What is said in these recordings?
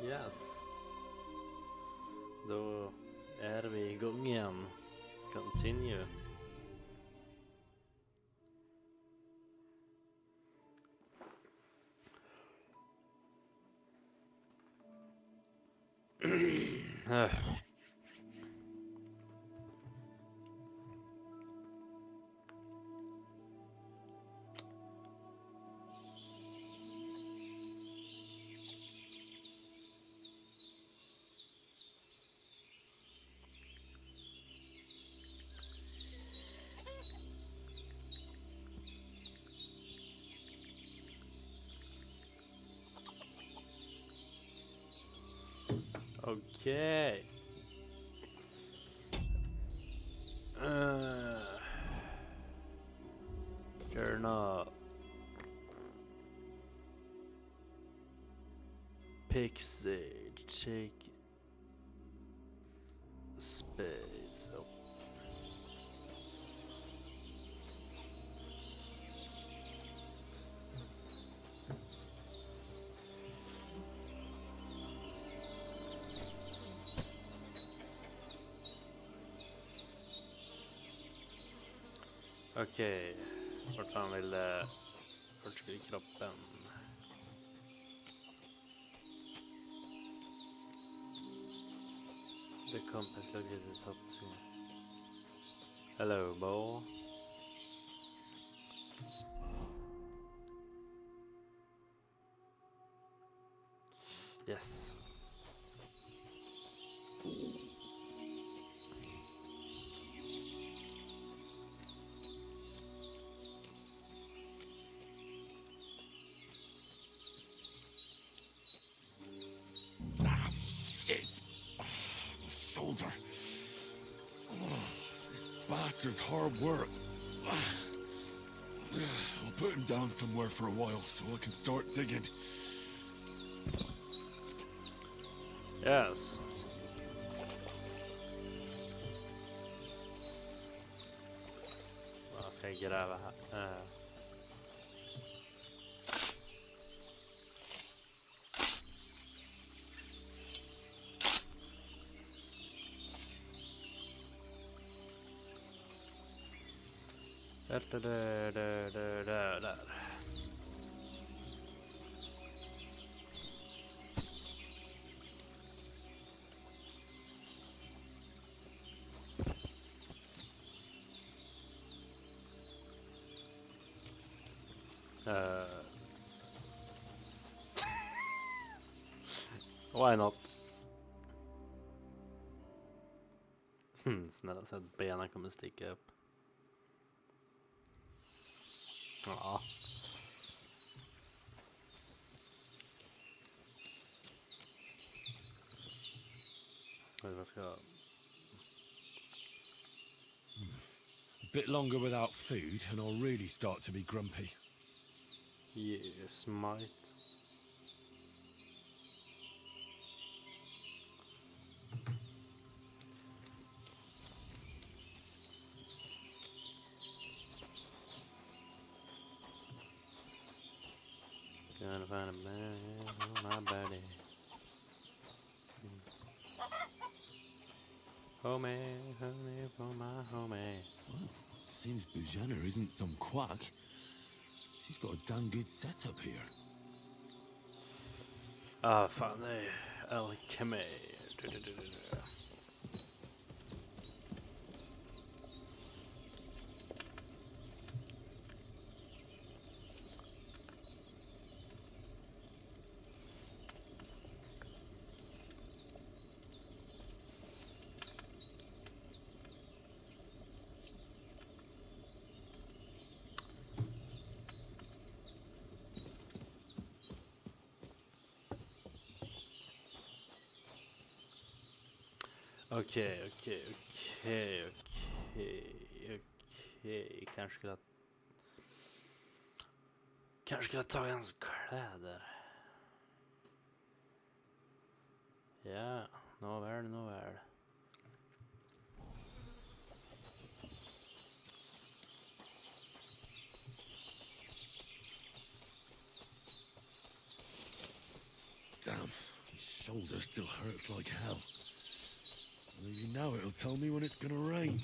Yes. Då är vi igång igen. Continue. Okay. Journal. Pixie. Take space. Oh. Okej, vart han ville kroppen. The compass located top 2. Hello, Bo. Yes. Shit! My shoulder. This bastard's hard work. I'll put him down somewhere for a while so I can start digging. Yes. Vad ska jag gräva här? Där. Why not? Snälla, så att benen kommer sticka upp. Ja. Vad ska jag... A bit longer without food and I'll really start to be grumpy. Yes, might. Gonna find a man on my body. Homie, honey for my homie. Well, seems Bujana isn't some quack. She's got a damn good setup here. Ah, fan, det är alkemi. Okej. Kanske skulle ta hans kläder. Ja, nåväl. Damn, these shoulder still hurts like hell. Maybe now it'll tell me when it's gonna rain.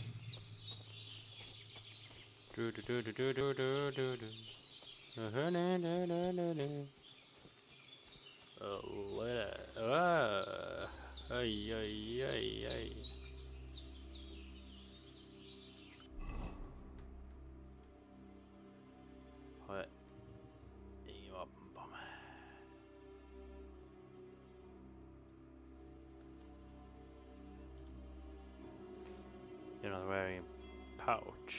Ay, ay, ay, ay. Har jag ingen vapen på mig. You're not wearing a pouch.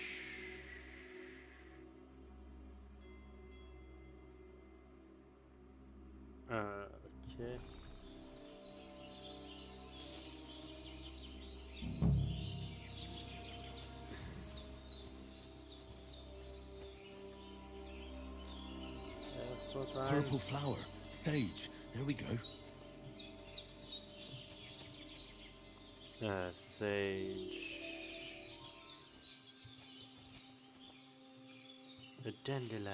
Okay. That's what I... Purple flower. Sage. There we go. Sage. A dandelion.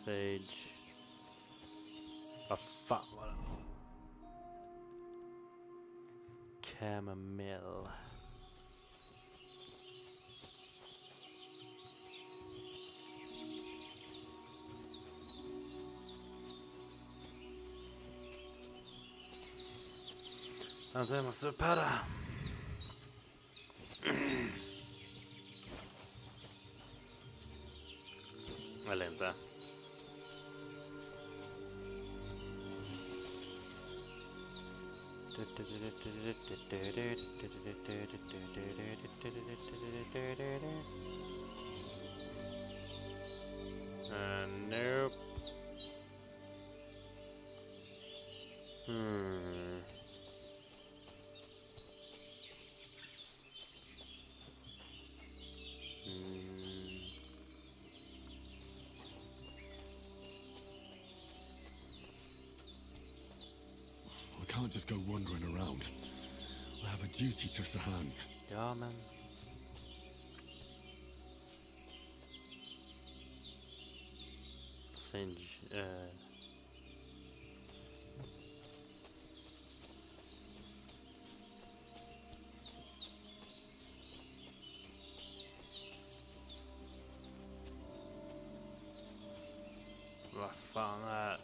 Sage. Vad fan var det? Chamomile. Vänta, jag måste upp här. Eller inte. Nope. I can't just go wandering around. I have a duty to the hands. Ja, men... Sage, vad fan är...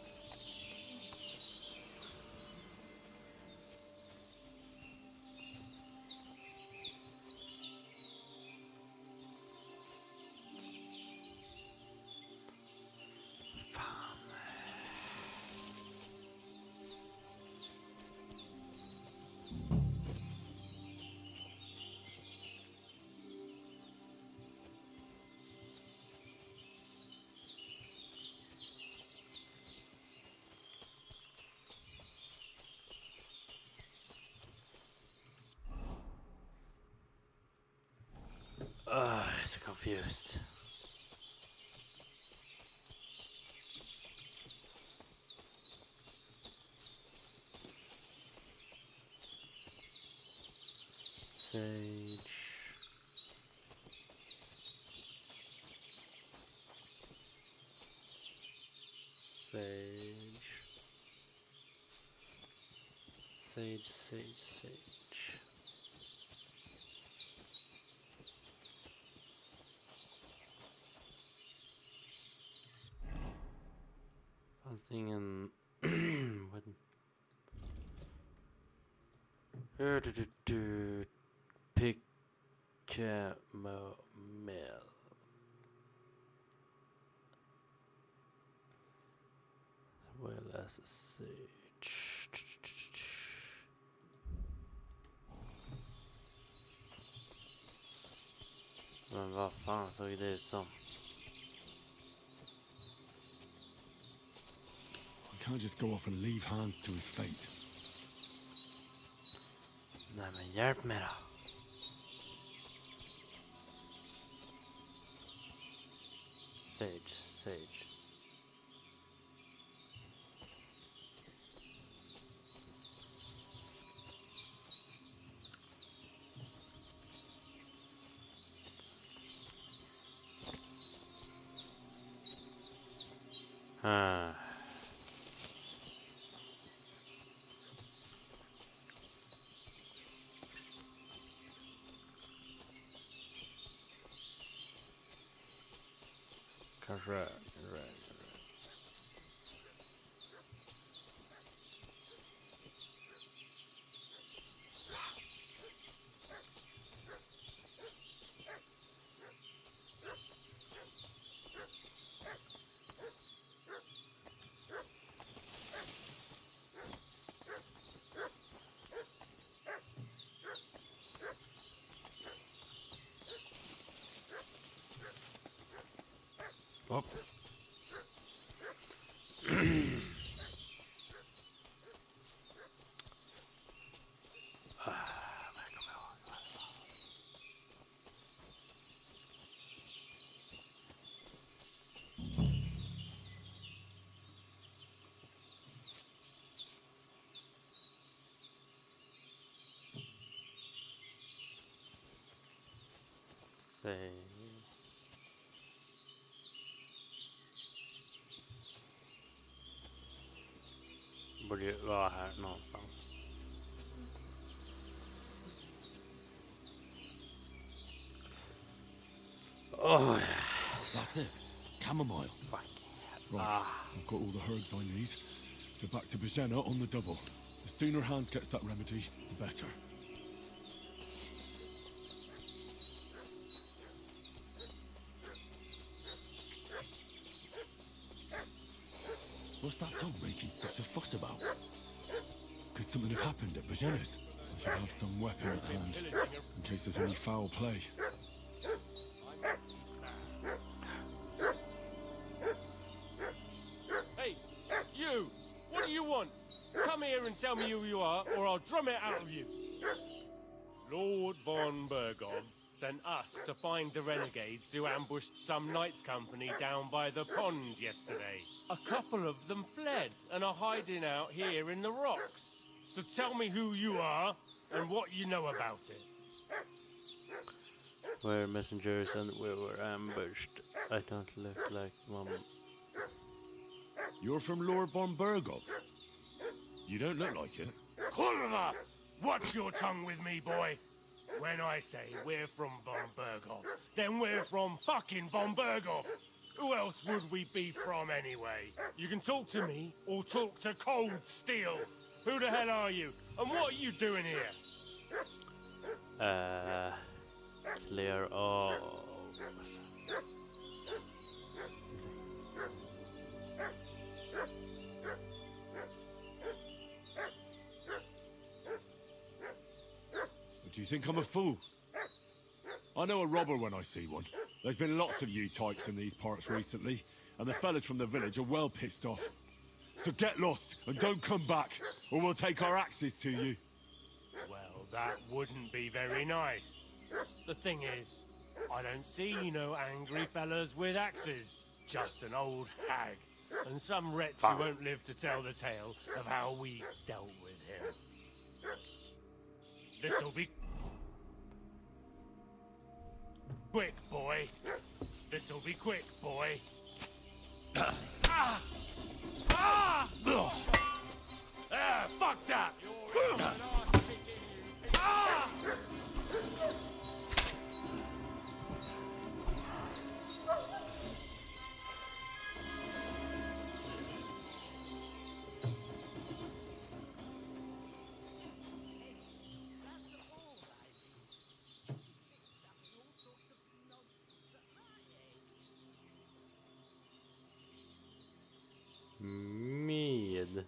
I'm so confused. Sage. Sage. Sage, sage, sage. Fanns det ingen... Chamomile. As well as sage. Men vad fan såg det ut som? I can't just go off and leave Hans to his fate. Nej men hjälp mig då. Sage, sage. Ah. Kanske. Upp. Säg. Borde ju vara här någonstans. Oh, That's it. Chamomile. fuck. Right. I've got all the herbs I need. So back to Bajena on the double. The sooner Hans gets that remedy, the better. What's that dog making such a fuss about? Could something have happened at Bajena's? I should have some weapon at hand, in case there's any foul play. Hey, you! What do you want? Come here and tell me who you are, or I'll drum it out of you. Lord von Bergov sent us to find the renegades who ambushed some knights' company down by the pond yesterday. A couple of them fled and are hiding out here in the rocks. So tell me who you are and what you know about it. We're messengers and we were ambushed. I don't look like one. You're from Lord von Bergov? You don't look like it. Kulva! Watch your tongue with me, boy. When I say we're from von Bergov, then we're from fucking von Bergov. Who else would we be from anyway? You can talk to me or talk to Cold Steel. Who the hell are you? And what are you doing here? Clear all. Do you think I'm a fool? I know a robber when I see one. There's been lots of you types in these parts recently, and the fellas from the village are well pissed off. So get lost and don't come back, or we'll take our axes to you. Well, that wouldn't be very nice. The thing is, I don't see no angry fellas with axes. Just an old hag, and some wretch who won't live to tell the tale of how we dealt with him. This'll be quick, boy. This'll be quick, boy. Ah! Ah! Ah! Fuck that! Ah! Med.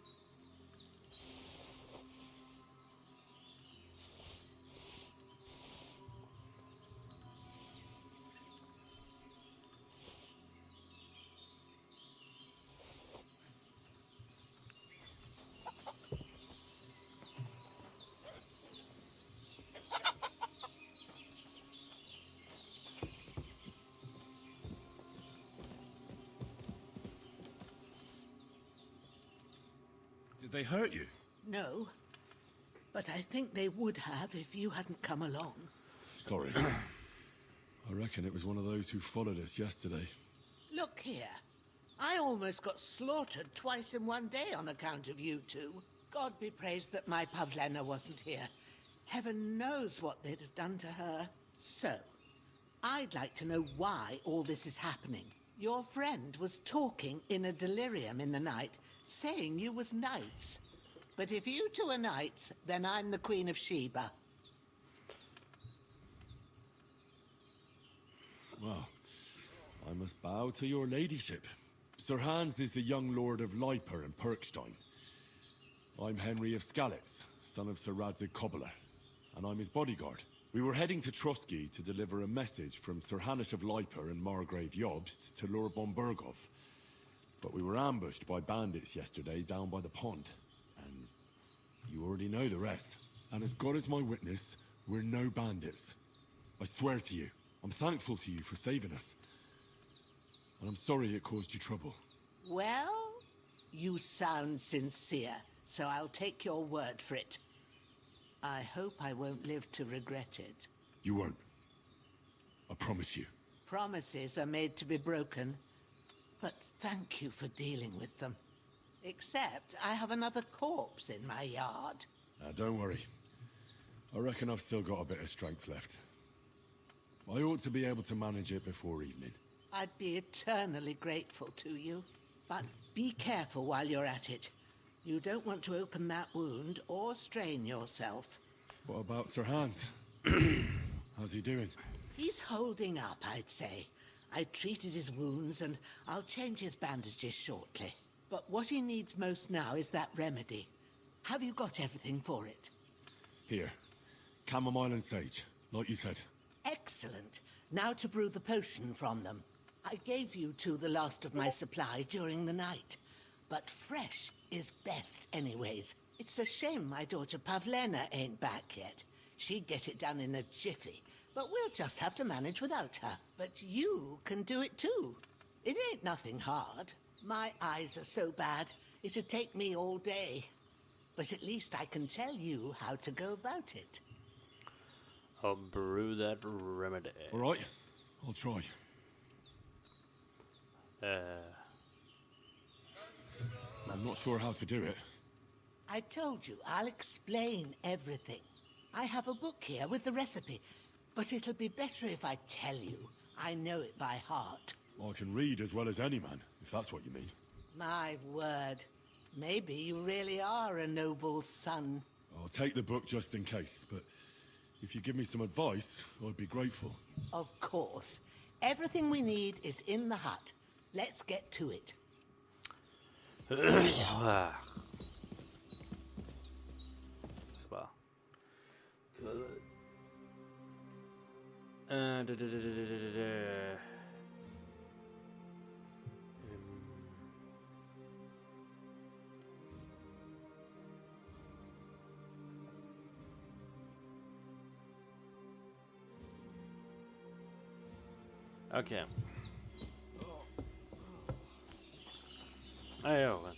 Did they hurt you? No, but I think they would have if you hadn't come along. Sorry. I reckon it was one of those who followed us yesterday. Look here. I almost got slaughtered twice in one day on account of you two. God be praised that my Pavlena wasn't here. Heaven knows what they'd have done to her. So, I'd like to know why all this is happening. Your friend was talking in a delirium in the night, saying you was knights. But if you two are knights, then I'm the Queen of Sheba. Well, I must bow to your ladyship. Sir Hans is the young lord of Leiper and Perkstein. I'm Henry of Skalitz, son of Sir Radzig Kobyla, and I'm his bodyguard. We were heading to Trotsky to deliver a message from Sir Hanush of Leiper and Margrave Jobst to Lord von Bergov. But we were ambushed by bandits yesterday down by the pond. And you already know the rest. And as God is my witness, we're no bandits. I swear to you, I'm thankful to you for saving us. And I'm sorry it caused you trouble. Well, you sound sincere, so I'll take your word for it. I hope I won't live to regret it. You won't. I promise you. Promises are made to be broken, but thank you for dealing with them. Except I have another corpse in my yard. Now, don't worry. I reckon I've still got a bit of strength left. I ought to be able to manage it before evening. I'd be eternally grateful to you. But be careful while you're at it. You don't want to open that wound or strain yourself. What about Sir Hans? How's he doing? He's holding up, I'd say. I treated his wounds and I'll change his bandages shortly. But what he needs most now is that remedy. Have you got everything for it? Here. Chamomile and sage, like you said. Excellent. Now to brew the potion from them. I gave you two the last of my supply during the night. But fresh is best anyways. It's a shame my daughter Pavlena ain't back yet. She'd get it done in a jiffy. But we'll just have to manage without her. But you can do it too. It ain't nothing hard. My eyes are so bad, it'd take me all day. But at least I can tell you how to go about it. I'll brew that remedy. All right, I'll try. I'm not sure how to do it. I told you, I'll explain everything. I have a book here with the recipe, but it'll be better if I tell you. I know it by heart. I can read as well as any man, if that's what you mean. My word. Maybe you really are a noble son. I'll take the book just in case, but if you give me some advice, I'd be grateful. Of course. Everything we need is in the hut. Let's get to it. Wow. Okay. Ja, men.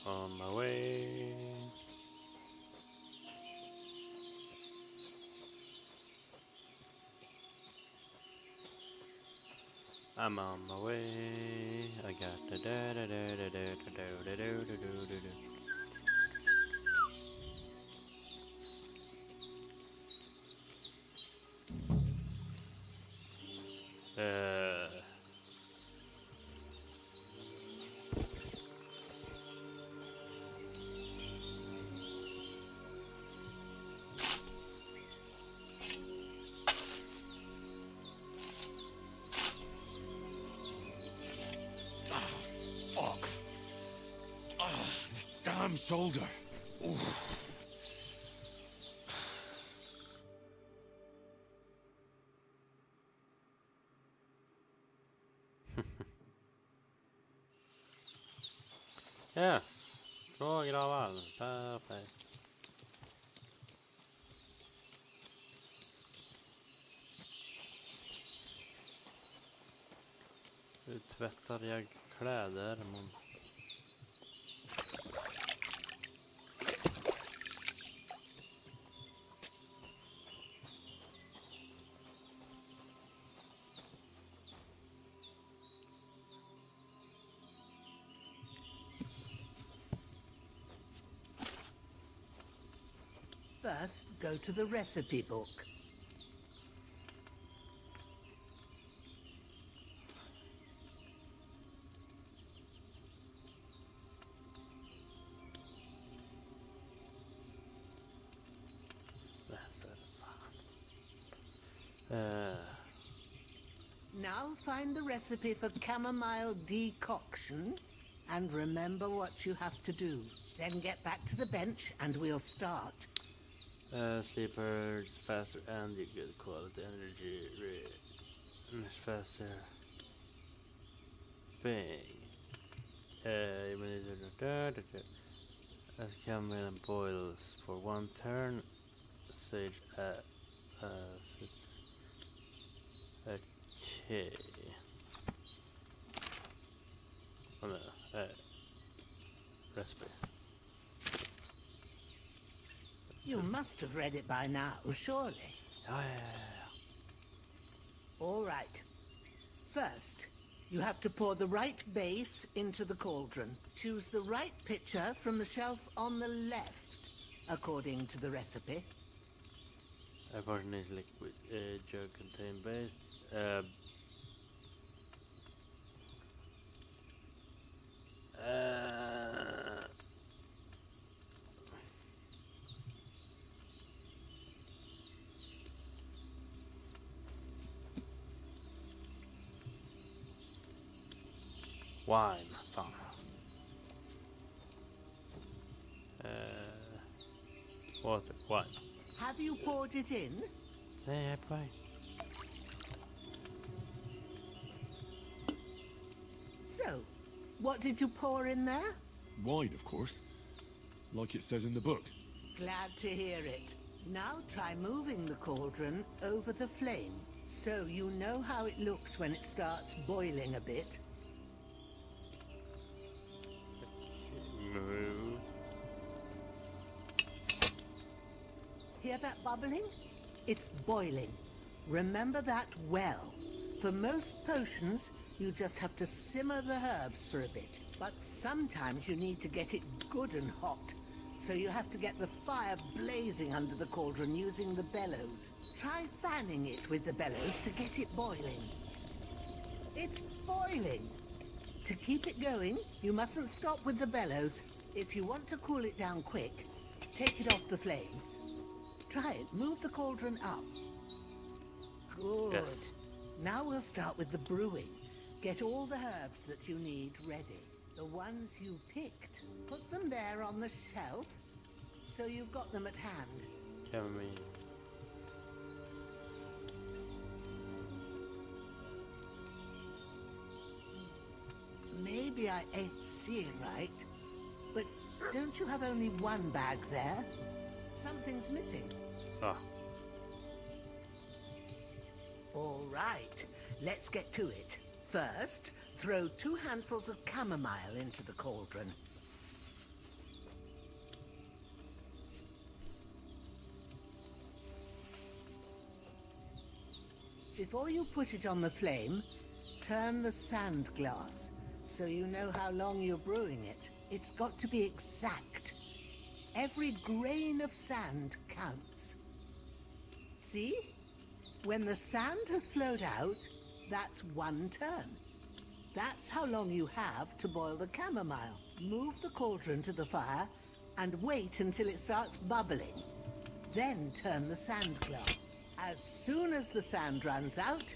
On my way. I'm on my way. I got the da da da da da da da da da da da. Fuck. This damn shoulder. Oof. Yes. 2 gravar. Perfekt. Nu tvättar jag kläder. First, go to the recipe book. Now find the recipe for chamomile decoction and remember what you have to do. Then get back to the bench and we'll start. Sleepers faster and you get quality energy faster. Bang. As chamomile boils for 1 turn. Sage okay. Oh no, recipe. You must have read it by now, surely. Yeah. All right. First, you have to pour the right base into the cauldron. Choose the right pitcher from the shelf on the left, according to the recipe. A portion is liquid. Jug contain base. Wine. Fan. Water. Wine. Have you poured it in? Yeah, wine. So, what did you pour in there? Wine, of course. Like it says in the book. Glad to hear it. Now try moving the cauldron over the flame, so you know how it looks when it starts boiling a bit. Move. Hear that bubbling? It's boiling. Remember that well. For most potions, you just have to simmer the herbs for a bit. But sometimes you need to get it good and hot. So you have to get the fire blazing under the cauldron using the bellows. Try fanning it with the bellows to get it boiling. It's boiling. To keep it going, you mustn't stop with the bellows. If you want to cool it down quick, take it off the flames. Try it. Move the cauldron up. Good. Yes. Now we'll start with the brewing. Get all the herbs that you need ready. The ones you picked. Put them there on the shelf, so you've got them at hand. Chamomile. Maybe I ain't seeing right, but don't you have only one bag there? Something's missing. Ah. All right, let's get to it. First, throw 2 handfuls of chamomile into the cauldron. Before you put it on the flame, turn the sand glass so you know how long you're brewing it. It's got to be exact. Every grain of sand counts. See? When the sand has flowed out, that's 1 turn. That's how long you have to boil the chamomile. Move the cauldron to the fire and wait until it starts bubbling. Then turn the sand glass. As soon as the sand runs out,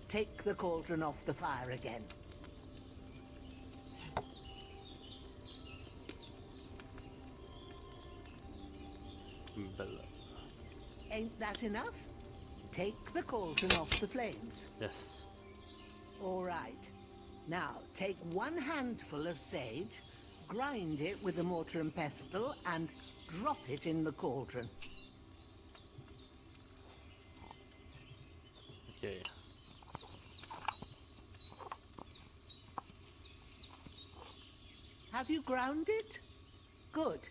take the cauldron off the fire again. Bella. Ain't that enough? Take the cauldron off the flames. Yes. All right. Now, take 1 handful of sage Grind it with a mortar and pestle and drop it in the cauldron. Okay. Have you ground it? Good.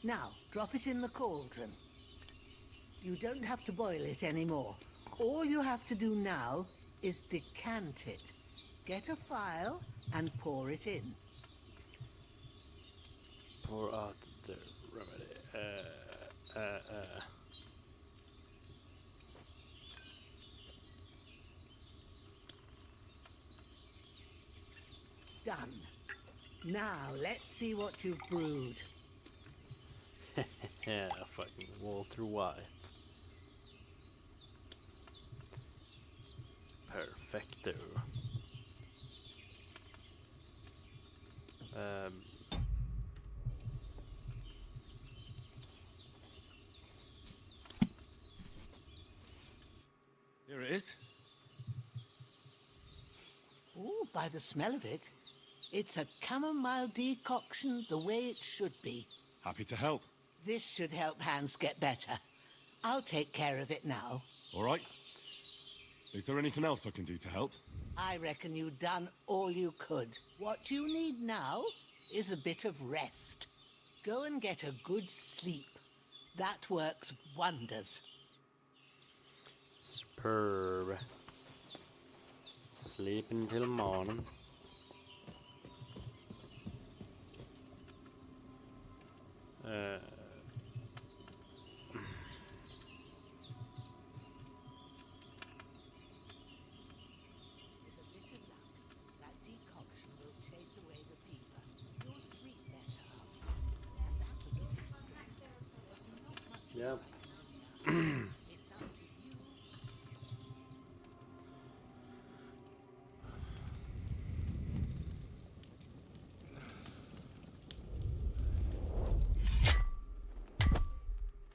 Now, drop it in the cauldron. You don't have to boil it anymore. All you have to do now is decant it. Get a phial and pour it in. Pour out the remedy. Done. Now, let's see what you've brewed. Yeah, fucking Walter White. Perfecto. Here it is. Ooh, by the smell of it, it's a chamomile decoction the way it should be. Happy to help. This should help Hans get better. I'll take care of it now. All right. Is there anything else I can do to help? I reckon you've done all you could. What you need now is a bit of rest. Go and get a good sleep. That works wonders. Superb. Sleep until morning. With a bit of luck, that decoction will chase away the fever. You'll sleep better after. That'll give you strength. But not much Yep. It's up to you.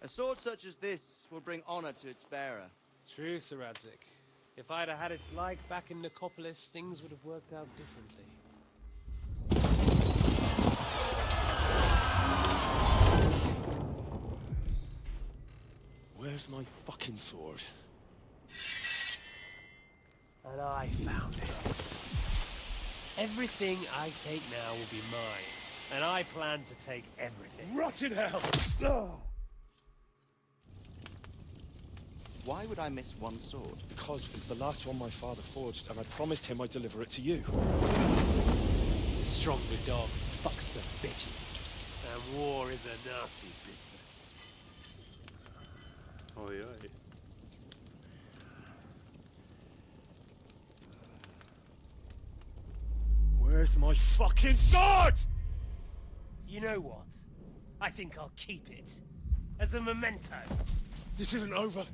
A sword such as this will bring honor to its bearer. True, Sir Radzik. If I'd have had its like back in Nicopolis, things would have worked out differently. Where's my fucking sword? And I found it. Everything I take now will be mine. And I plan to take everything. Rot in hell! Why would I miss one sword? Because it's the last one my father forged, and I promised him I'd deliver it to you. The stronger dog fucks the bitches. And war is a nasty business. Oi, oi. Where's my fucking sword? You know what? I think I'll keep it. As a memento. This isn't over.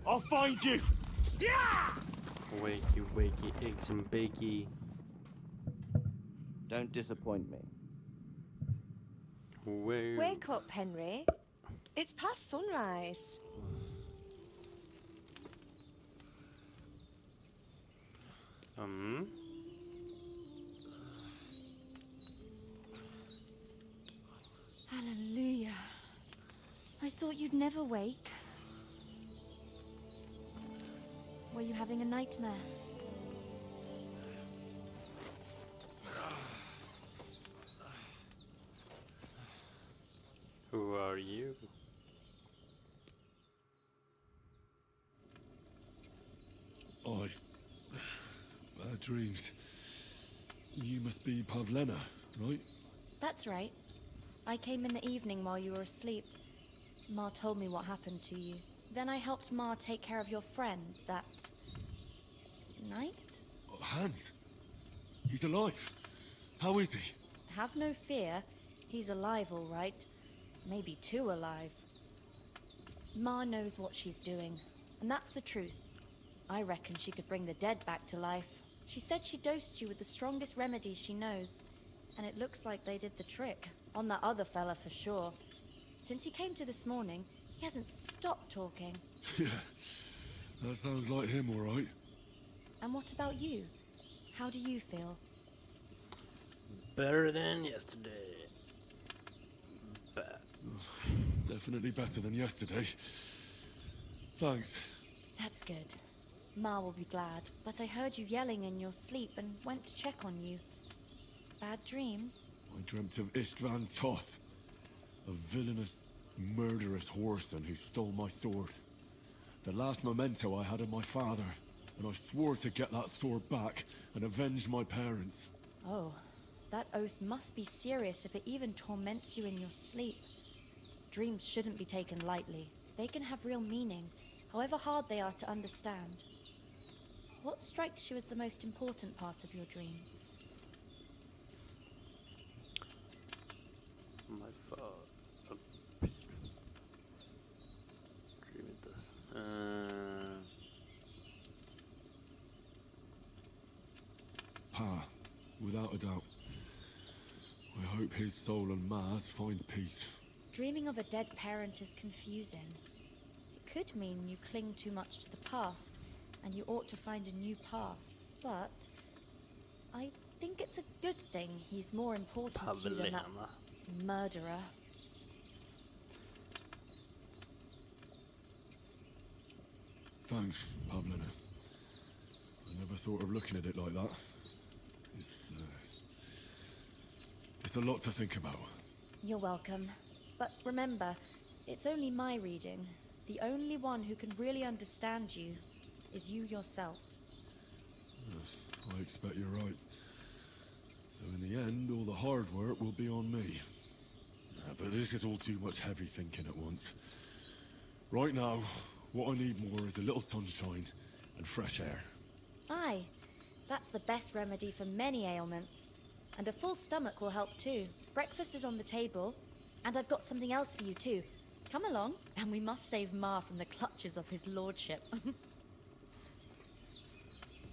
I'll find you! Yeah! Wakey, wakey, eggs and bakey. Don't disappoint me. Where? Wake up, Henry. It's past sunrise. Hallelujah. I thought you'd never wake. Were you having a nightmare? Who are you? Bad dreams. You must be Pavlena, right? That's right. I came in the evening while you were asleep. Ma told me what happened to you. Then I helped Ma take care of your friend that night? Oh, Hans. He's alive. How is he? Have no fear. He's alive, all right. Maybe too alive. Ma knows what she's doing, and that's the truth. I reckon she could bring the dead back to life. She said she dosed you with the strongest remedies she knows, and it looks like they did the trick. On that other fella for sure. Since he came to this morning, he hasn't stopped talking. Yeah, that sounds like him, all right. And what about you? How do you feel? Better than yesterday. But Definitely better than yesterday. Thanks. That's good. Ma will be glad, but I heard you yelling in your sleep and went to check on you. Bad dreams? I dreamt of Istvan Toth, a villainous, murderous whoreson who stole my sword. The last memento I had of my father, and I swore to get that sword back and avenge my parents. Oh, that oath must be serious if it even torments you in your sleep. Dreams shouldn't be taken lightly. They can have real meaning, however hard they are to understand. What strikes you as the most important part of your dream? my fault. Dreaming this. Pa, without a doubt. I hope his soul and Ma's find peace. Dreaming of a dead parent is confusing. It could mean you cling too much to the past, and you ought to find a new path. But I think it's a good thing he's more important to you than that murderer. Thanks, Pavlina. I never thought of looking at it like that. It's a lot to think about. You're welcome. But remember, it's only my reading. The only one who can really understand you is you yourself. Yes, I expect you're right. So in the end, all the hard work will be on me. But this is all too much heavy thinking at once. Right now, what I need more is a little sunshine and fresh air. Aye, that's the best remedy for many ailments. And a full stomach will help too. Breakfast is on the table, and I've got something else for you too. Come along, and we must save Ma from the clutches of his lordship.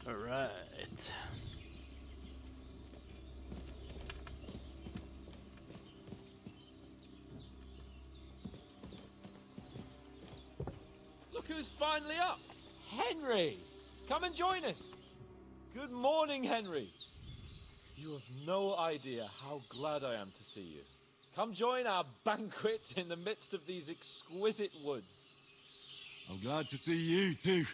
All right. Look who's finally up! Henry! Come and join us! Good morning, Henry! You have no idea how glad I am to see you. Come join our banquet in the midst of these exquisite woods. I'm glad to see you too.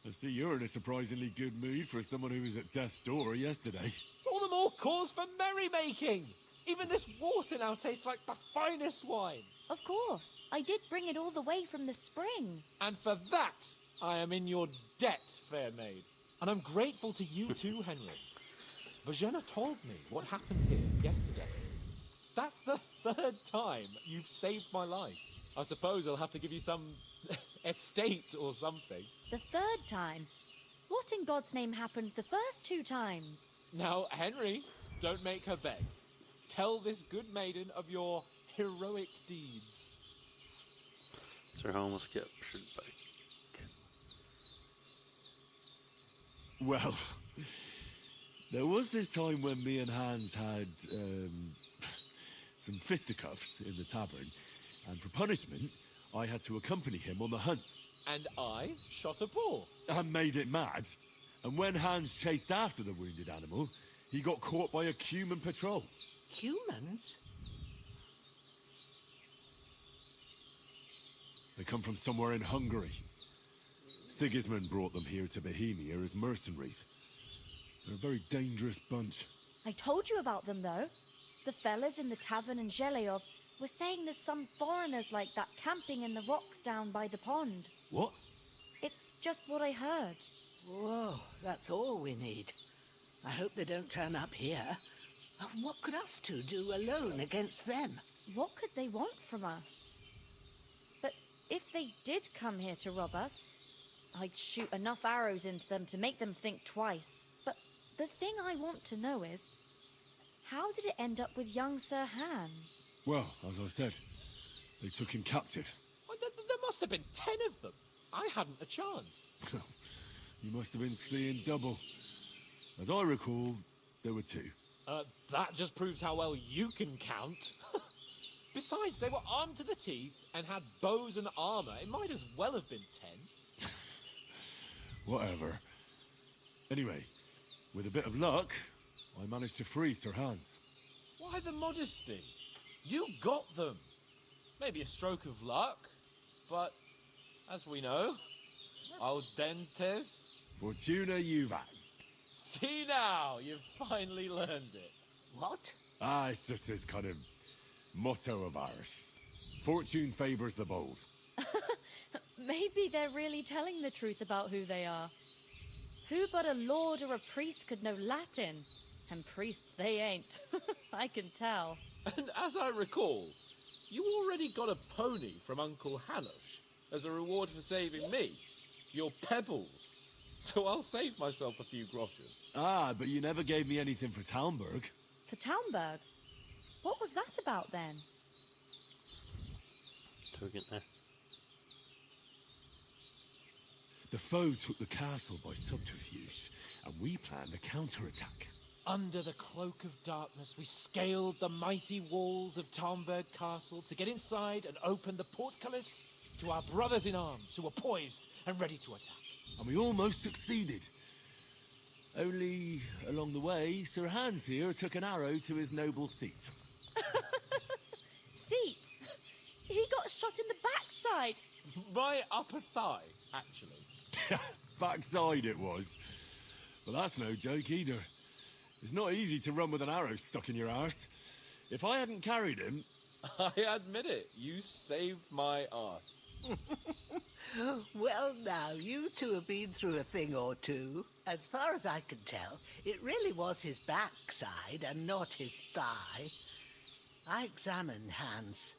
I see you're in a surprisingly good mood for someone who was at death's door yesterday. All the more cause for merrymaking! Even this water now tastes like the finest wine. Of course, I did bring it all the way from the spring. And for that, I am in your debt, fair maid. And I'm grateful to you too, Henry. Bojana told me what happened here yesterday. That's the third time you've saved my life. I suppose I'll have to give you some estate or something. The third time? What in God's name happened the first two times? Now, Henry, don't make her beg. Tell this good maiden of your heroic deeds. Sir almost captured by... Well, there was this time when me and Hans had some fisticuffs in the tavern, and for punishment, I had to accompany him on the hunt. And I shot a bull. And made it mad. And when Hans chased after the wounded animal, he got caught by a human patrol. Humans? They come from somewhere in Hungary. Sigismund brought them here to Bohemia as mercenaries. They're a very dangerous bunch. I told you about them, though. The fellas in the tavern in Zheleyov were saying there's some foreigners like that camping in the rocks down by the pond. What? It's just what I heard. Whoa, that's all we need. I hope they don't turn up here. What could us two do alone against them? What could they want from us? But if they did come here to rob us, I'd shoot enough arrows into them to make them think twice. But the thing I want to know is, how did it end up with young Sir Hans? Well, as I said, they took him captive. Well, there must have been 10 of them. I hadn't a chance. You must have been seeing double. As I recall, there were 2. That just proves how well you can count. Besides, they were armed to the teeth and had bows and armor. It might as well have been 10. Whatever. Anyway, with a bit of luck, I managed to free Sir Hans. Why the modesty? You got them. Maybe a stroke of luck, but as we know, al dentes. Fortuna juvat. See now, you've finally learned it. What? Ah, it's just this kind of motto of ours. Fortune favours the bold. Maybe they're really telling the truth about who they are. Who but a lord or a priest could know Latin? And priests they ain't. I can tell. And as I recall, you already got a pony from Uncle Hanosh as a reward for saving me. Your pebbles. So I'll save myself a few groschen. Ah, but you never gave me anything for Talmberg. For Talmberg? What was that about then? Tog inte. The foe took the castle by subterfuge, and we planned a counterattack. Under the cloak of darkness, we scaled the mighty walls of Talmberg Castle to get inside and open the portcullis to our brothers in arms who were poised and ready to attack. And we almost succeeded. Only, along the way, Sir Hans here took an arrow to his noble seat. Seat? He got shot in the backside. My upper thigh, actually. Backside it was. But that's no joke either. It's not easy to run with an arrow stuck in your arse. If I hadn't carried him... I admit it, you saved my arse. Well, now, you two have been through a thing or two. As far as I can tell, it really was his backside and not his thigh. I examined Hans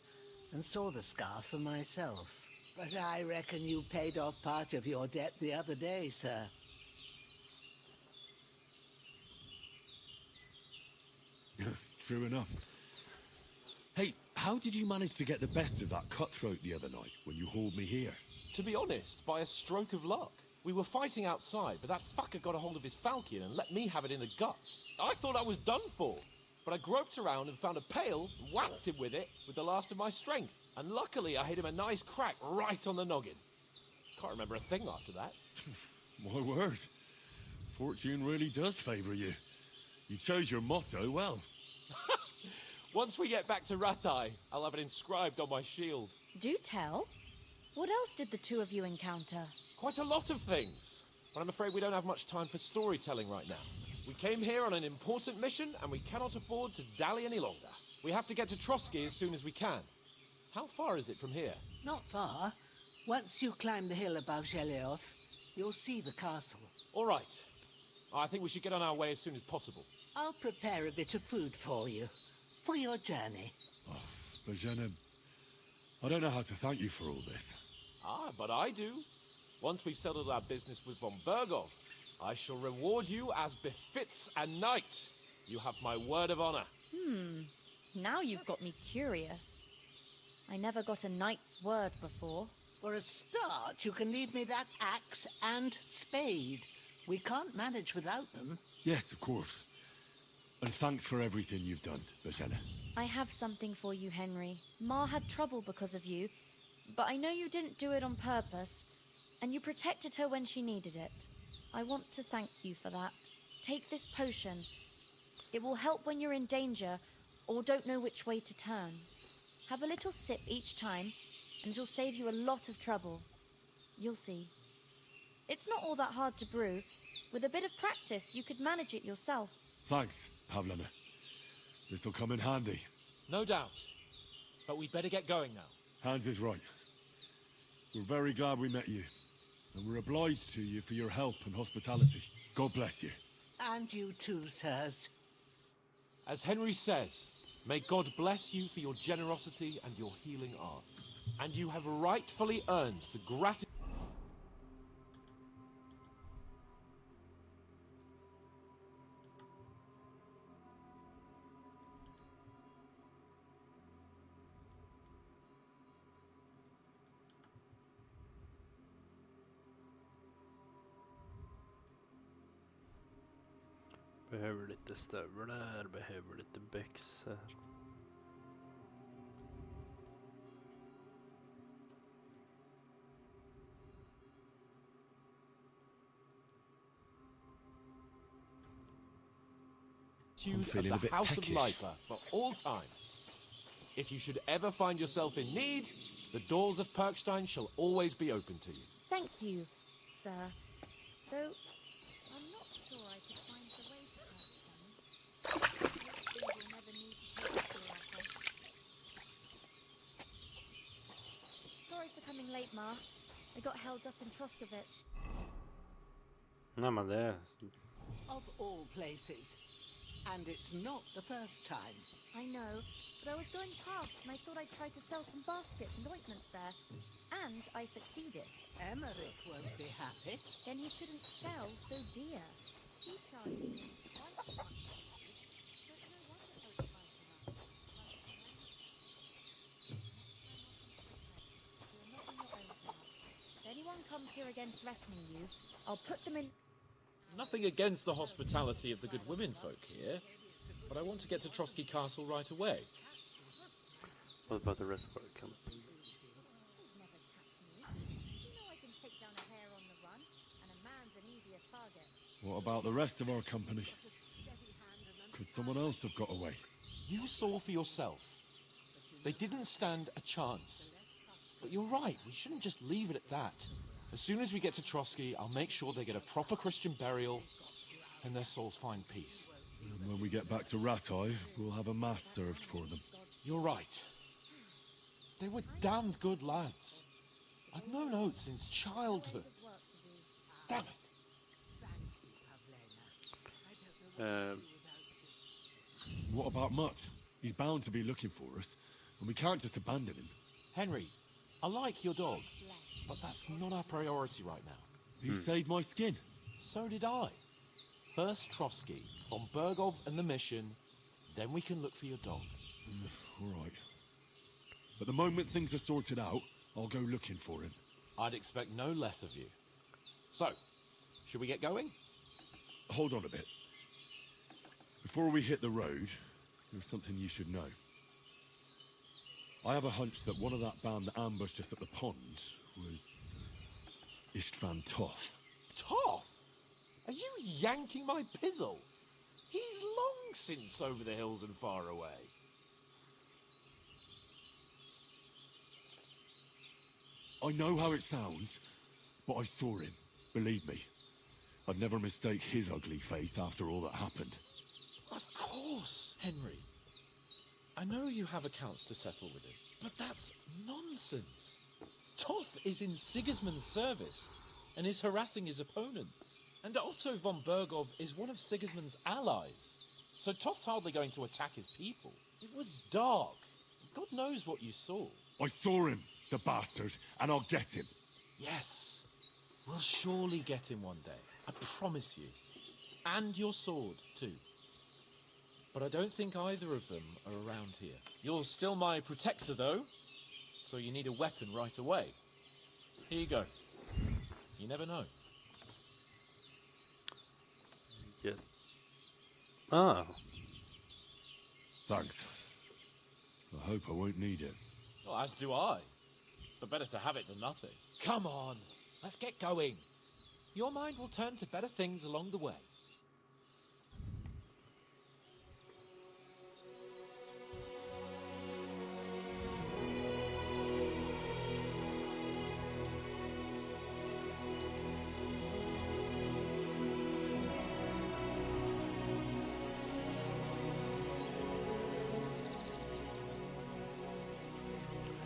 and saw the scar for myself. But I reckon you paid off part of your debt the other day, sir. True enough. Hey, how did you manage to get the best of that cutthroat the other night when you hauled me here? To be honest, by a stroke of luck. We were fighting outside, but that fucker got a hold of his falcon and let me have it in the guts. I thought I was done for, but I groped around and found a pail and whacked him with it with the last of my strength. And luckily I hit him a nice crack right on the noggin. Can't remember a thing after that. My word. Fortune really does favour you. You chose your motto well. Once we get back to Ratai, I'll have it inscribed on my shield. Do tell. What else did the two of you encounter? Quite a lot of things. But I'm afraid we don't have much time for storytelling right now. We came here on an important mission, and we cannot afford to dally any longer. We have to get to Trotsky as soon as we can. How far is it from here? Not far. Once you climb the hill above Zhelioth, you'll see the castle. All right. I think we should get on our way as soon as possible. I'll prepare a bit of food for you, for your journey. Oh, Bajena, I don't know how to thank you for all this. Ah, but I do. Once we've settled our business with von Bergov, I shall reward you as befits a knight. You have my word of honor. Now you've got me curious. I never got a knight's word before. For a start, you can leave me that axe and spade. We can't manage without them. Yes, of course. And thanks for everything you've done, Bajena. I have something for you, Henry. Ma had trouble because of you, but I know you didn't do it on purpose, and you protected her when she needed it. I want to thank you for that. Take this potion. It will help when you're in danger or don't know which way to turn. Have a little sip each time, and it'll save you a lot of trouble. You'll see. It's not all that hard to brew. With a bit of practice, you could manage it yourself. Thanks, Pavlena. This'll come in handy. No doubt. But we'd better get going now. Hans is right. We're very glad we met you. And we're obliged to you for your help and hospitality. God bless you. And you too, sirs. As Henry says, may God bless you for your generosity and your healing arts. And you have rightfully earned the gratitude. Behöver lite stövlar, behöver lite byxor. gratitude of feeling the a bit House peckish. of Lipa for all time. If you should ever find yourself in need, the doors of Perkstein shall always be open to you. Thank you, sir. Though, I'm not sure I could find the way to Parkstone. Hopefully we'll never need to take it to Rafa. Sorry for coming late, Ma. I got held up in Troskovitz. Nej men det... Of all places. And it's not the first time. I know, but I was going past and I thought I'd try to sell some baskets and ointments there. And I succeeded. Emmerich won't be happy. Then he shouldn't sell so dear. He charges me twice as much. So it's no wonder folks buy from us. You're not in your own so much. If anyone comes here again threatening you, I'll put them in... Nothing against the hospitality of the good women folk here, but I want to get to Trotsky Castle right away. What about the rest of our company? You'd never catch me. You know I can take down a hare on the run, and a man's an easier target. What about the rest of our company? Could someone else have got away? You saw for yourself. They didn't stand a chance. But you're right, we shouldn't just leave it at that. As soon as we get to Trotsky, I'll make sure they get a proper Christian burial and their souls find peace. And when we get back to Ratai, we'll have a mass served for them. You're right. They were damned good lads. I've known Oates since childhood. Damn it. What about Mutt? He's bound to be looking for us, and we can't just abandon him. Henry, I like your dog, but that's not our priority right now. He saved my skin. So did I. First Trotsky, von Bergov and the mission, then we can look for your dog. All right. But the moment things are sorted out, I'll go looking for him. I'd expect no less of you. So, should we get going? Hold on a bit. Before we hit the road, there's something you should know. I have a hunch that one of that band that ambushed us at the pond was Istvan Toth. Toth? Are you yanking my pizzle? He's long since over the hills and far away. I know how it sounds, but I saw him. Believe me. I'd never mistake his ugly face after all that happened. Of course, Henry. I know you have accounts to settle with him, but that's nonsense. Toth is in Sigismund's service and is harassing his opponents. And Otto von Bergov is one of Sigismund's allies. So Toth's hardly going to attack his people. It was dark. God knows what you saw. I saw him, the bastard, and I'll get him. Yes, we'll surely get him one day. I promise you. And your sword, too. But I don't think either of them are around here. You're still my protector, though, so you need a weapon right away. Here you go. You never know. Yeah. Oh. Thanks. I hope I won't need it. Well, as do I. But better to have it than nothing. Come on, let's get going. Your mind will turn to better things along the way.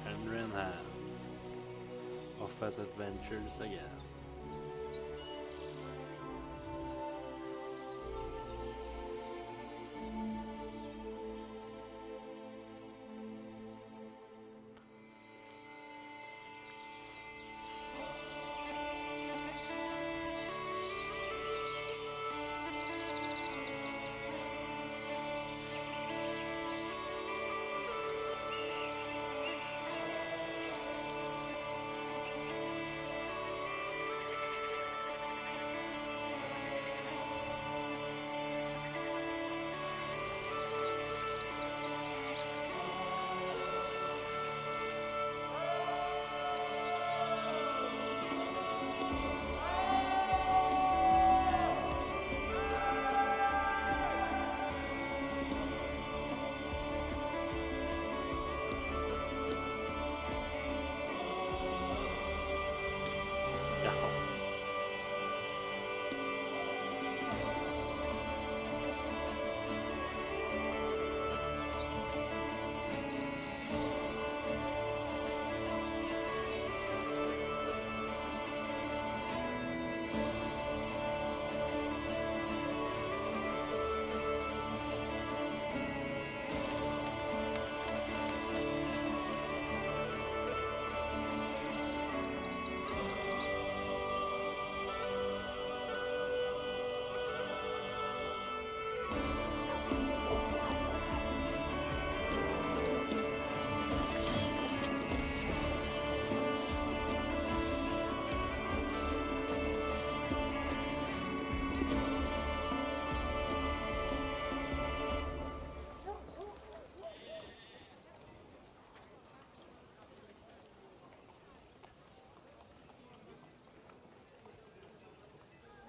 Henry and Hans. Off at adventures again.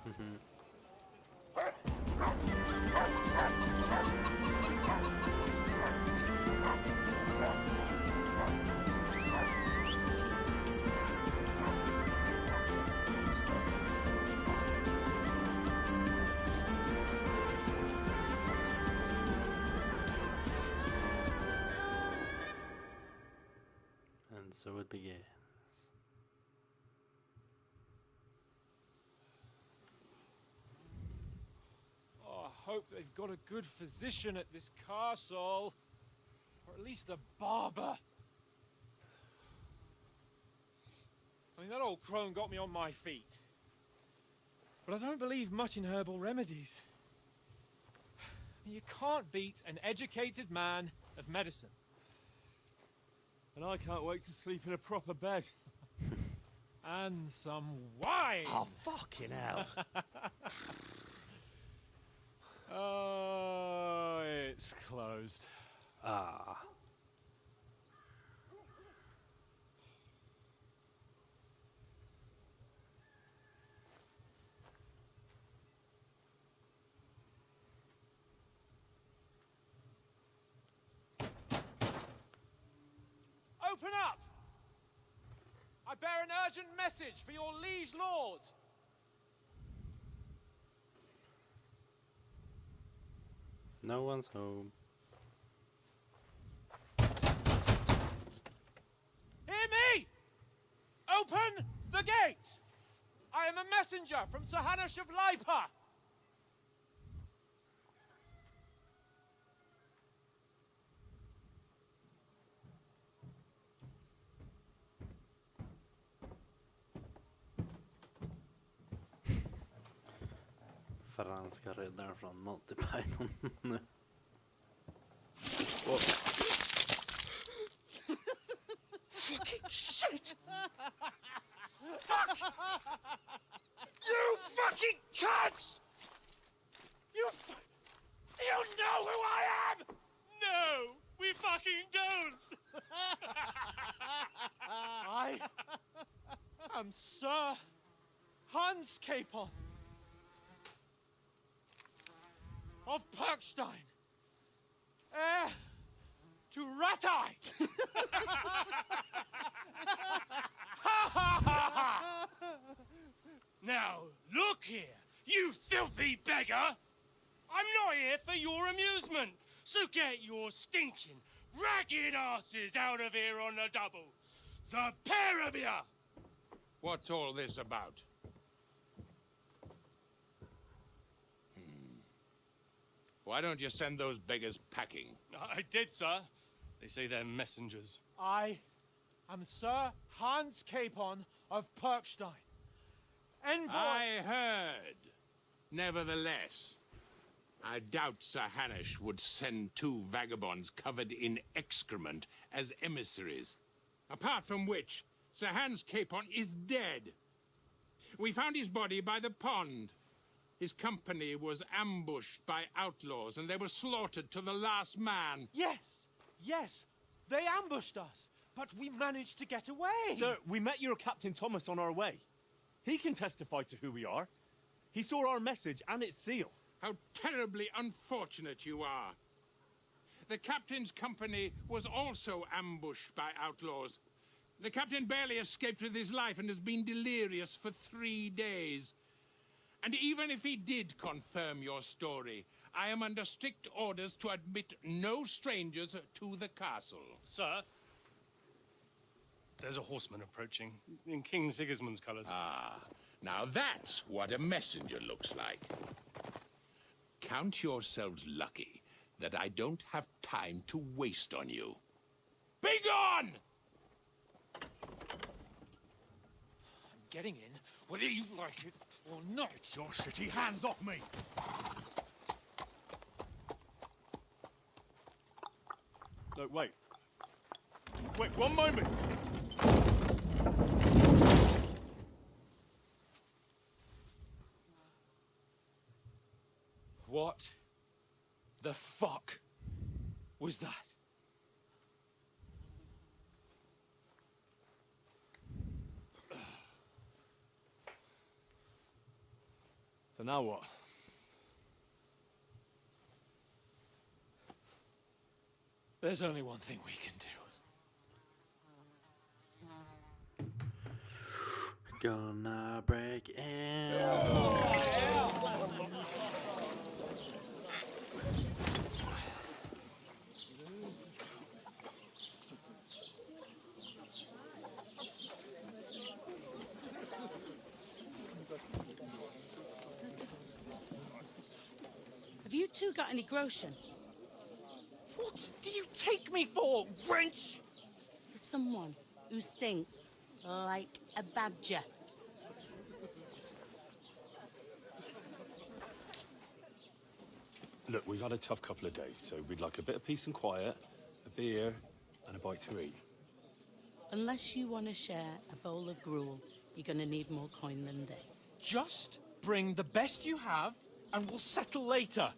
And so it begins. Oh, I hope they've got a good physician at this castle. Or at least a barber. I mean, that old crone got me on my feet. But I don't believe much in herbal remedies. You can't beat an educated man of medicine. And I can't wait to sleep in a proper bed. And some wine! Oh, fucking hell. Oh, it's closed. Ah. Open up! I bear an urgent message for your liege lord. No one's home. Hear me! Open the gate! I am a messenger from Sir Hanush of Lipa. Franska riddaren från Monty Python. Fucking shit! Fuck! You fucking cunts! Do you know who I am? No, we fucking don't! I am Sir Hans Capon of Perkstein, heir to Ratai! Now, look here, you filthy beggar! I'm not here for your amusement, so get your stinking, ragged asses out of here on the double. The pair of you! What's all this about? Why don't you send those beggars packing? I did, sir. They say they're messengers. I am Sir Hans Capon of Perkstein. Envoy... I heard. Nevertheless, I doubt Sir Hanush would send two vagabonds covered in excrement as emissaries. Apart from which, Sir Hans Capon is dead. We found his body by the pond. His company was ambushed by outlaws, and they were slaughtered to the last man. Yes, they ambushed us, but we managed to get away. Sir, we met your Captain Thomas on our way. He can testify to who we are. He saw our message and its seal. How terribly unfortunate you are. The captain's company was also ambushed by outlaws. The captain barely escaped with his life and has been delirious for 3 days. And even if he did confirm your story, I am under strict orders to admit no strangers to the castle. Sir, there's a horseman approaching in King Sigismund's colours. Ah, now that's what a messenger looks like. Count yourselves lucky that I don't have time to waste on you. Be gone! I'm getting in, whether you like it or not. Your shitty hands off me! No, wait. Wait, one moment! What the fuck was that? So now what? There's only one thing we can do. Gonna break in. Have you two got any groschen? What do you take me for, wench? For someone who stinks like a badger. Look, we've had a tough couple of days, so we'd like a bit of peace and quiet, a beer, and a bite to eat. Unless you want to share a bowl of gruel, you're going to need more coin than this. Just bring the best you have, and we'll settle later.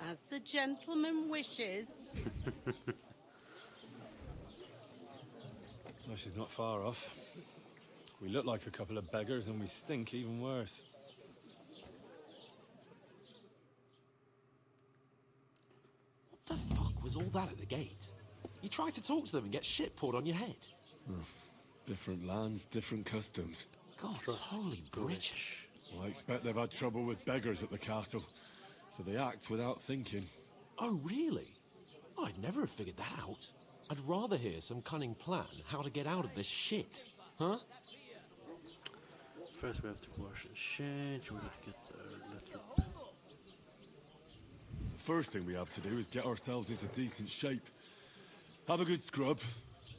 As the gentleman wishes. Well, she's not far off. We look like a couple of beggars, and we stink even worse. What the fuck was all that at the gate? You try to talk to them and get shit poured on your head. Different lands, different customs. God's holy British. Well, I expect they've had trouble with beggars at the castle, so they act without thinking. Oh, really? I'd never have figured that out. I'd rather hear some cunning plan how to get out of this shit. Huh? First we have to wash and change. We gotta get the letter. The first thing we have to do is get ourselves into decent shape. Have a good scrub,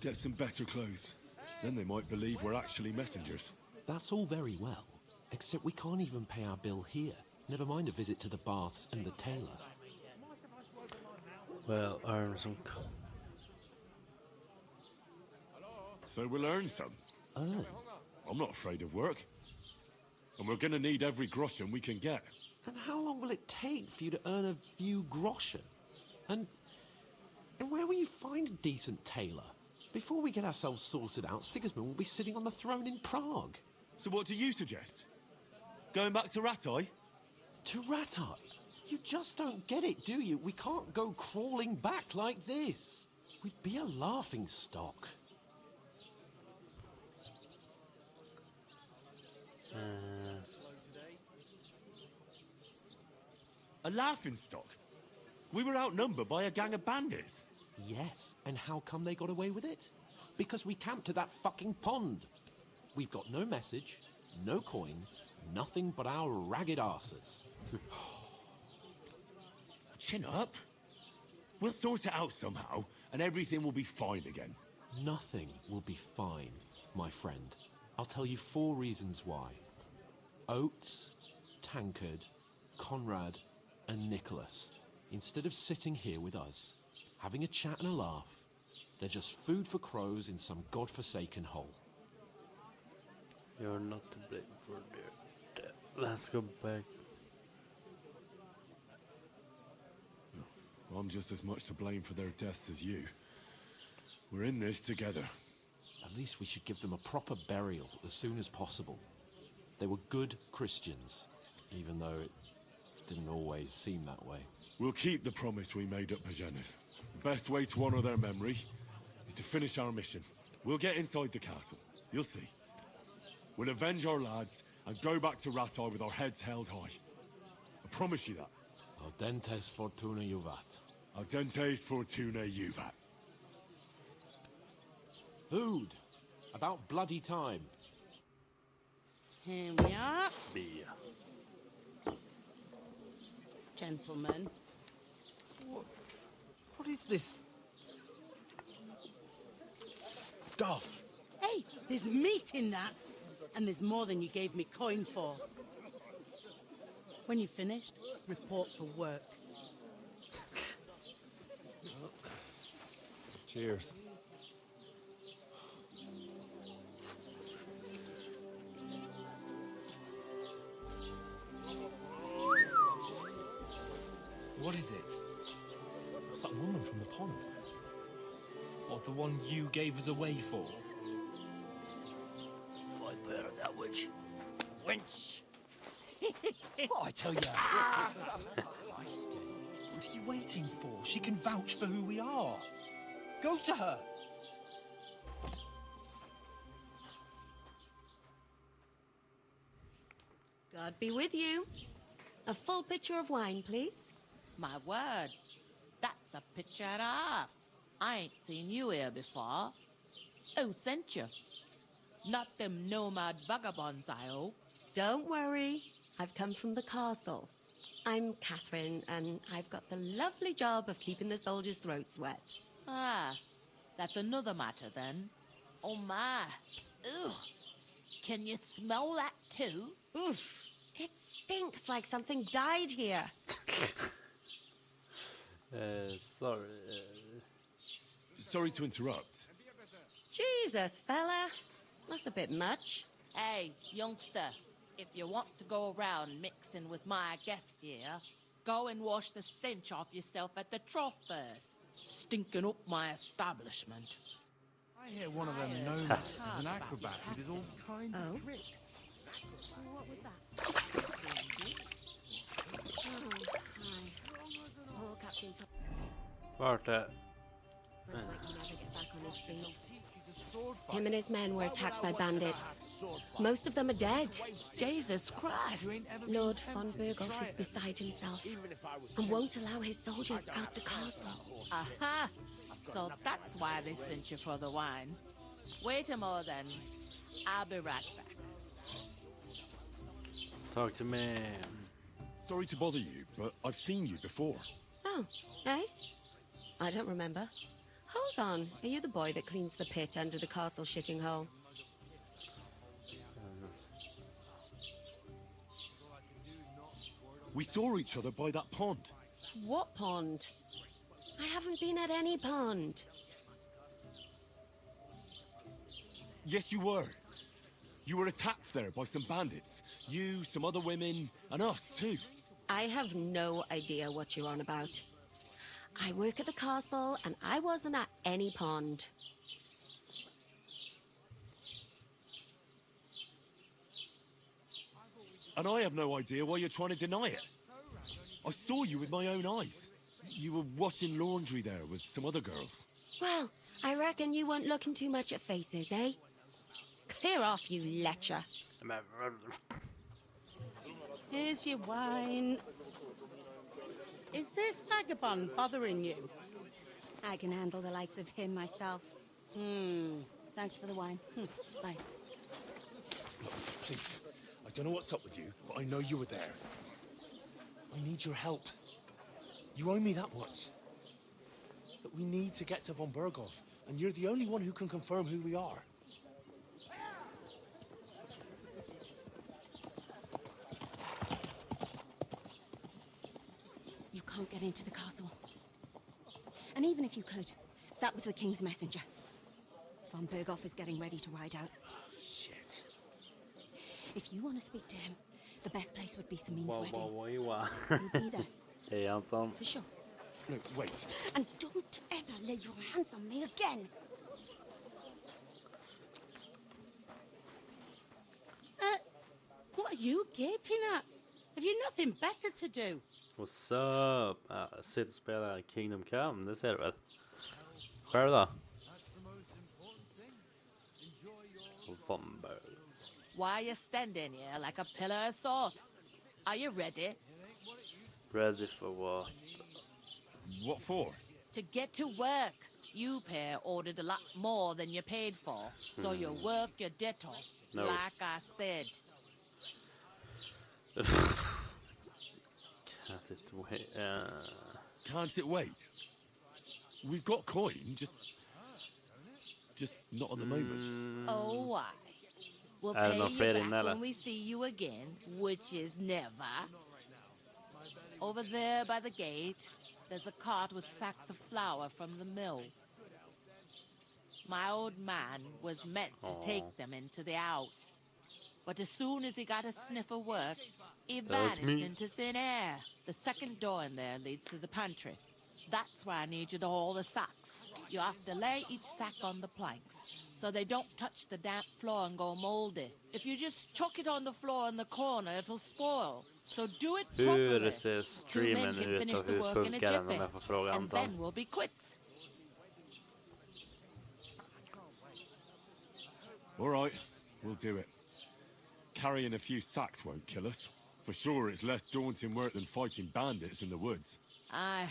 get some better clothes. Then they might believe we're actually messengers. That's all very well, except we can't even pay our bill here. Never mind a visit to the baths and the tailor. Well, earn some. So we'll earn some. Oh. I'm not afraid of work. And we're gonna need every groschen we can get. And how long will it take for you to earn a few groschen? And where will you find a decent tailor? Before we get ourselves sorted out, Sigismund will be sitting on the throne in Prague. So what do you suggest? Going back to Ratai? To Ratai? You just don't get it, do you? We can't go crawling back like this. We'd be a laughing stock. A laughing stock? We were outnumbered by a gang of bandits. Yes, and how come they got away with it? Because we camped at that fucking pond. We've got no message, no coin, nothing but our ragged arses. Chin up. We'll sort it out somehow, and everything will be fine again. Nothing will be fine, my friend. I'll tell you 4 reasons why. Oates, Tankard, Conrad, and Nicholas, instead of sitting here with us, having a chat and a laugh, they're just food for crows in some godforsaken hole. You're not to blame for their death. Let's go back. I'm just as much to blame for their deaths as you. We're in this together. At least we should give them a proper burial as soon as possible. They were good Christians, even though it didn't always seem that way. We'll keep the promise we made at Pagena's. The best way to honor their memory is to finish our mission. We'll get inside the castle. You'll see. We'll avenge our lads and go back to Ratai with our heads held high. I promise you that. Audentes fortuna juvat. Audentes fortuna juvat. Food. About bloody time. Here we are. Beer. Gentlemen. What is this stuff? Hey, there's meat in that. And there's more than you gave me coin for. When you're finished, report for work. Cheers. What is it? It's that woman from the pond. What, the one you gave us away for? Fight better that witch. Wench. What I tell you? What are you waiting for? She can vouch for who we are. Go to her. God be with you. A full pitcher of wine, please. My word, that's a picture and a half. I ain't seen you here before. Who sent you? Not them nomad vagabonds, I hope. Don't worry. I've come from the castle. I'm Catherine, and I've got the lovely job of keeping the soldiers' throats wet. Ah, that's another matter then. Oh my. Ugh. Can you smell that too? Oof. It stinks like something died here. Sorry. Sorry to interrupt. Jesus, fella. That's a bit much. Hey, youngster, if you want to go around mixing with my guests here, go and wash the stench off yourself at the trough first. Stinking up my establishment. I hear one of them nomads is an acrobat who does all kinds of tricks. What was that? Oh, hi. Poor Captain Tom. Vart är... Looks like he'll never get back on his feet. Him and his men were attacked by bandits. Most of them are dead. Jesus Christ! Lord von Berghoff is beside himself and won't allow his soldiers out the castle. Aha! So that's why they sent you for the wine. Wait a moment then. I'll be right back. Talk to me. Sorry to bother you, but I've seen you before. Oh, eh? I don't remember. Hold on. Are you the boy that cleans the pit under the castle shitting hole? We saw each other by that pond. What pond? I haven't been at any pond. Yes, you were. You were attacked there by some bandits. You, some other women, and us too. I have no idea what you're on about. I work at the castle, and I wasn't at any pond. And I have no idea why you're trying to deny it. I saw you with my own eyes. You were washing laundry there with some other girls. Well, I reckon you weren't looking too much at faces, eh? Clear off, you lecher. Here's your wine. Is this vagabond bothering you? I can handle the likes of him myself. Thanks for the wine. Bye. Please, I don't know what's up with you, but I know you were there. I need your help. You owe me that much. But we need to get to von Berghoff, and you're the only one who can confirm who we are. You can't get into the castle. And even if you could, that was the King's messenger. Von Berghoff is getting ready to ride out. Shit. If you want to speak to him, the best place would be Samin's wedding. Wow. You'll be there. Hey, Anton. For sure. No, wait. And don't ever lay your hands on me again. What are you gaping at? Have you nothing better to do? What's up? Sitter och spelar Kingdom Come, det ser du väl? Själv då? Vomber. Why are you standing here like a pillar of salt? Are you ready? Ready for what? What for? To get to work. You pair ordered a lot more than you paid for, so you work your debt off, No. like I said. Can't it wait? Can't it wait? We've got coin, just not at the moment. Oh, why? We'll I pay don't know, you Freddy, back Nella. when we see you again, which is never. Over there by the gate, there's a cart with sacks of flour from the mill. My old man was meant to take them into the house. But as soon as he got a sniff of work, he That's vanished me. into thin air. The second door in there leads to the pantry. That's where I need you to haul the sacks. You have to lay each sack on the planks, so they don't touch the damp floor and go moldy. If you just chuck it on the floor in the corner, it'll spoil. So do it Hur properly. ser 2 streamen men can ut finish och the hur work in a funkar den om jiffy, jag får fråga and Anton? then we'll be quits. All right, we'll do it. Carrying a few sacks won't kill us. For sure, it's less daunting work than fighting bandits in the woods. Aye,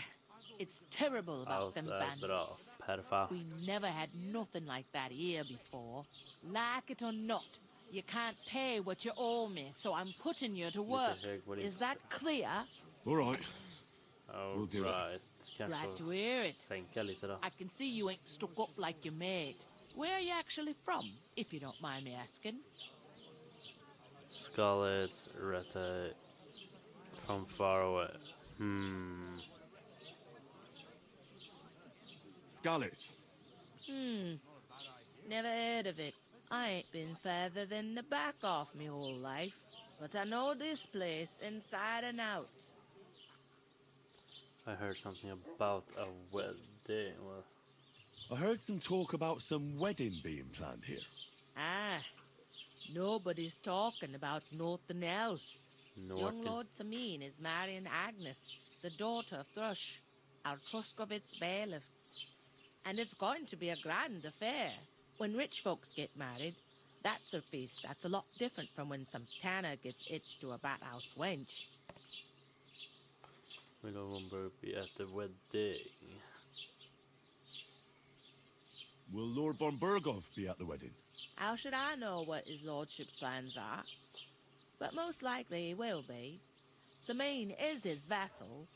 it's terrible about them Bra, bandits. perfekt. We never had nothing like that here before. Like it or not, you can't pay what you owe me, so I'm putting you to work. Is that clear? All right. All do it. right. Glad to hear it. Sänka lite då. I can see you ain't stuck up like your mate. Where are you actually from, if you don't mind me asking? Scarlet's Retta from far away. Skalitz. Never heard of it. I ain't been further than the back off me whole life, but I know this place inside and out. I heard something about a wedding. Well, I heard some talk about some wedding being planned here. Ah, nobody's talking about nothing else. Young Lord Samin is marrying Agnes, the daughter of Thrush, our Truscovitz bailiff. And it's going to be a grand affair. When rich folks get married, that's a feast that's a lot different from when some tanner gets hitched to a bathouse wench. Will Von Berg be at the wedding? Will Lord von Bergov be at the wedding? How should I know what his lordship's plans are? But most likely he will be. Samin is his vassal.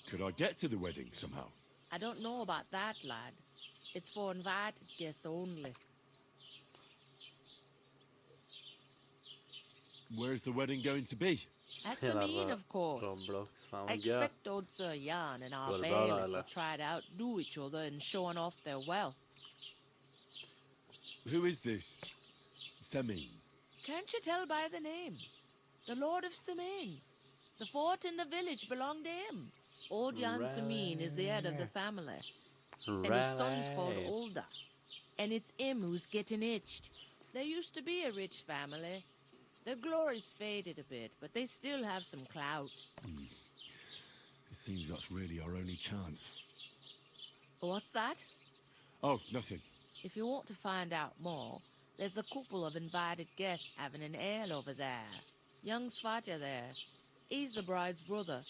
Could I get to the wedding somehow? I don't know about that, lad. It's for invited guests only. Where's the wedding going to be? At Samin, of course. I expect old Sir Jan and our bailiff will try to outdo each other in showing off their wealth. Who is this Semin? Can't you tell by the name? The Lord of Samin. The fort in the village belonged to him. Old Jan Samin is the head of the family. And his son's called Olda. And it's him who's getting itched. There used to be a rich family. Their glory's faded a bit, but they still have some clout. It seems that's really our only chance. What's that? Oh, nothing. If you want to find out more, there's a couple of invited guests having an ale over there. Young Svatja there. He's the bride's brother.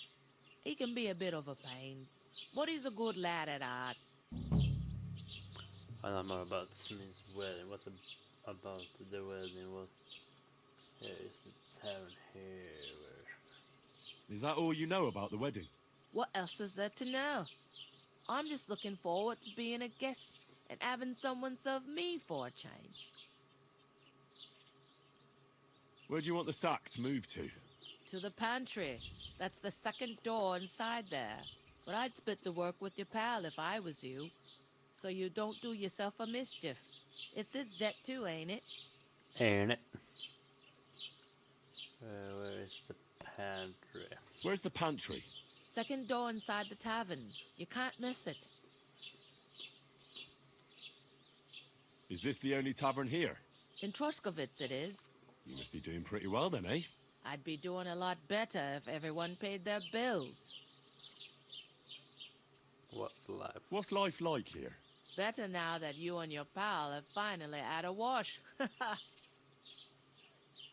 He can be a bit of a pain, but he's a good lad at heart. I don't know about Samin's wedding. What about the wedding? What? Here is the tavern here. Is that all you know about the wedding? What else is there to know? I'm just looking forward to being a guest and having someone serve me for a change. Where do you want the sacks moved to? To the pantry. That's the second door inside there. But I'd split the work with your pal if I was you. So you don't do yourself a mischief. It's his debt too, ain't it? Ain't it? Where is the pantry? Where's the pantry? Second door inside the tavern. You can't miss it. Is this the only tavern here? In Truscovitz it is. You must be doing pretty well then, eh? I'd be doing a lot better if everyone paid their bills. What's life like here? Better now that you and your pal have finally had a wash.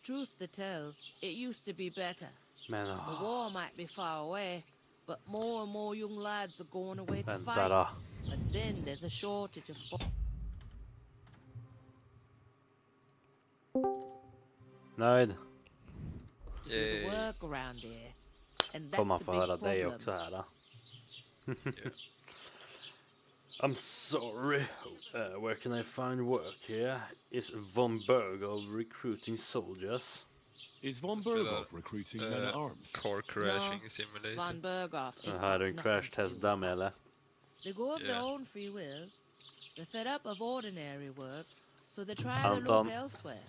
Truth to tell, it used to be better. Man, The war might be far away, but more and more young lads are going away to fight. But then there's a shortage of... Nöjd. Do the work around here. And Får man that's a få big höra dig problem. också här då. I'm sorry. Where can I find work here? Is Von Bergov recruiting soldiers? Is Von Bergov recruiting men at arms? Car crashing No, simulator. Von Bergov ain't Här är got en nothing crash to test do. dummy eller? They go of their Yeah. own free will. They're fed up of ordinary work, so they try to Anton. look elsewhere.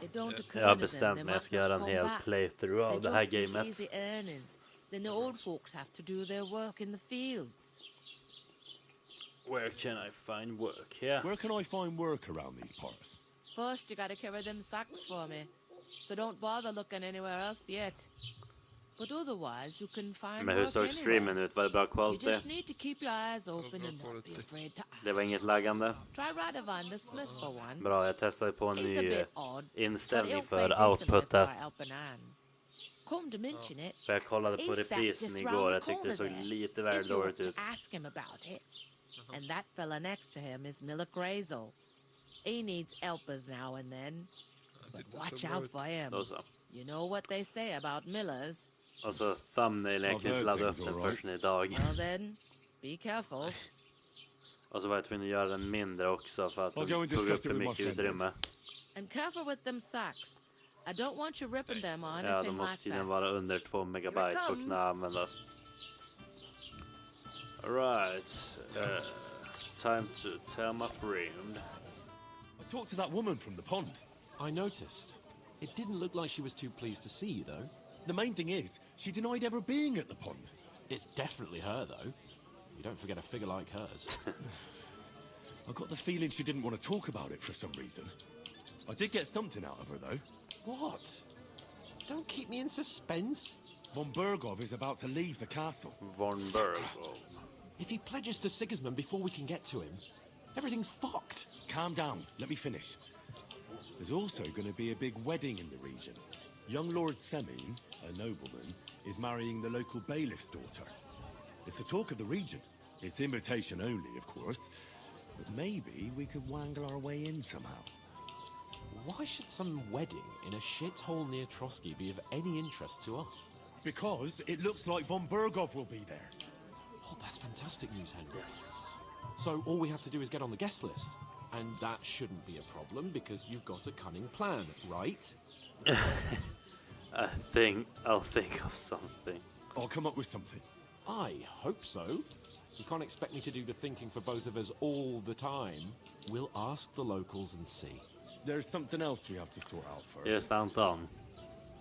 It don't occur Jag har to them bestämt they mig, jag must ska göra en not hel come back. playthrough av det They här just see gamet. easy earnings. Then the old folks have to do their work in the fields. Where can I find work here? Where can I find work around these parts? First, you gotta carry them sacks for me. So don't bother looking anywhere else yet. But otherwise, you can find Men hur work såg anywhere. streamen ut? Var det bra You quality? just need to keep your eyes open and not be afraid to ask. Det var inget laggande. Try Radovan the Smith for one. Bra, jag testade på en He's a ny bit odd, inställning but he'll för pay decently outputet. for helping hand. Come to mention it, För jag kollade på he's sat reprisen just igår. round Jag the tyckte det såg corner there. lite If väl you want dåligt to ut. ask him about it. And that fella next to him is Miller Crazel. He needs helpers now and then. But watch out for him. Då så. You know what they say about Millers. Och så thumbnailen jag kunde inte ladda upp den förrän idag. Well then, be careful. Och så var jag tvungen att göra den mindre också för att I'll den go and tog upp discuss för it with my mycket friend. utrymme. And careful with them sacks. I don't want you ripping them or Ja, anything de måste like tydligen that. vara under 2 megabyte för att kunna användas. Alright. Time to tell my friend. I talked to that woman from the pond. I noticed. It didn't look like she was too pleased to see you, though. The main thing is, she denied ever being at the pond. It's definitely her, though. You don't forget a figure like hers. I got the feeling she didn't want to talk about it for some reason. I did get something out of her, though. What? Don't keep me in suspense. Von Bergov is about to leave the castle. Von Bergov. If he pledges to Sigismund before we can get to him, everything's fucked. Calm down. Let me finish. There's also going to be a big wedding in the region. Young Lord Semin, a nobleman, is marrying the local bailiff's daughter. It's the talk of the region. It's invitation only, of course. But maybe we could wangle our way in somehow. Why should some wedding in a shithole near Trotsky be of any interest to us? Because it looks like Von Bergov will be there. Oh, that's fantastic news, Henry. So all we have to do is get on the guest list. And that shouldn't be a problem because you've got a cunning plan, right? I'll think of something. I'll come up with something. I hope so. You can't expect me to do the thinking for both of us all the time. We'll ask the locals and see. There's something else we have to sort out first. Just Anton.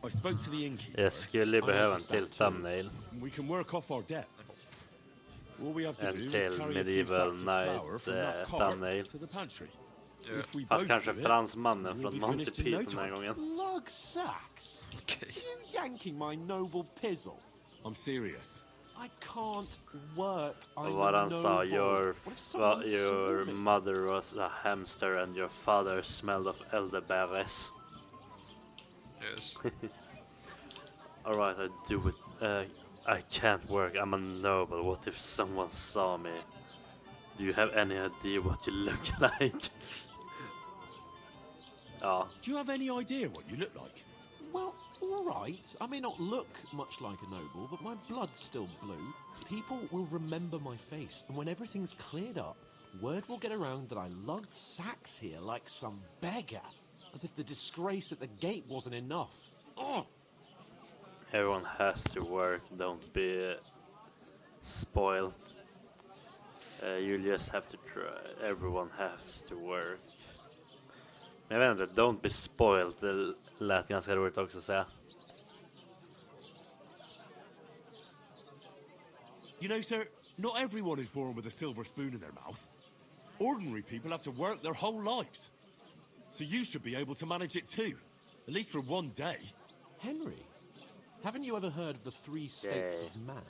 I spoke to the innkeeper. Jag skulle behöva en till thumbnail. We can work off our debt. All we have to En do is till carry a few medieval sacks of flour knight from that cart thumbnail. to the pantry. If we Fast both kanske do it, fransmannen we'll från be Monty finished in no Python den här time. gången. Lug sacks? You yanking my noble pizzle? I'm serious. I can't work. I'm Vad a han sa, noble. your What if someone your saw me? mother was a hamster and your father smelled of elderberries. Yes. Alright, I do it. I can't work. I'm a noble. What if someone saw me? Do you have any idea what you look like? Ja. Do you have any idea what you look like? Well, all right. I may not look much like a noble, but my blood's still blue. People will remember my face, and when everything's cleared up, word will get around that I lugged sacks here like some beggar, as if the disgrace at the gate wasn't enough. Oh! Everyone has to work. Don't be spoiled. You just have to try. Everyone has to work. Men jag vet inte, don't be spoiled. Det lät ganska roligt också att säga. You know, sir, not everyone is born with a silver spoon in their mouth. Ordinary people have to work their whole lives. So you should be able to manage it too. At least for one day. Henry, haven't you ever heard of the 3 states of man?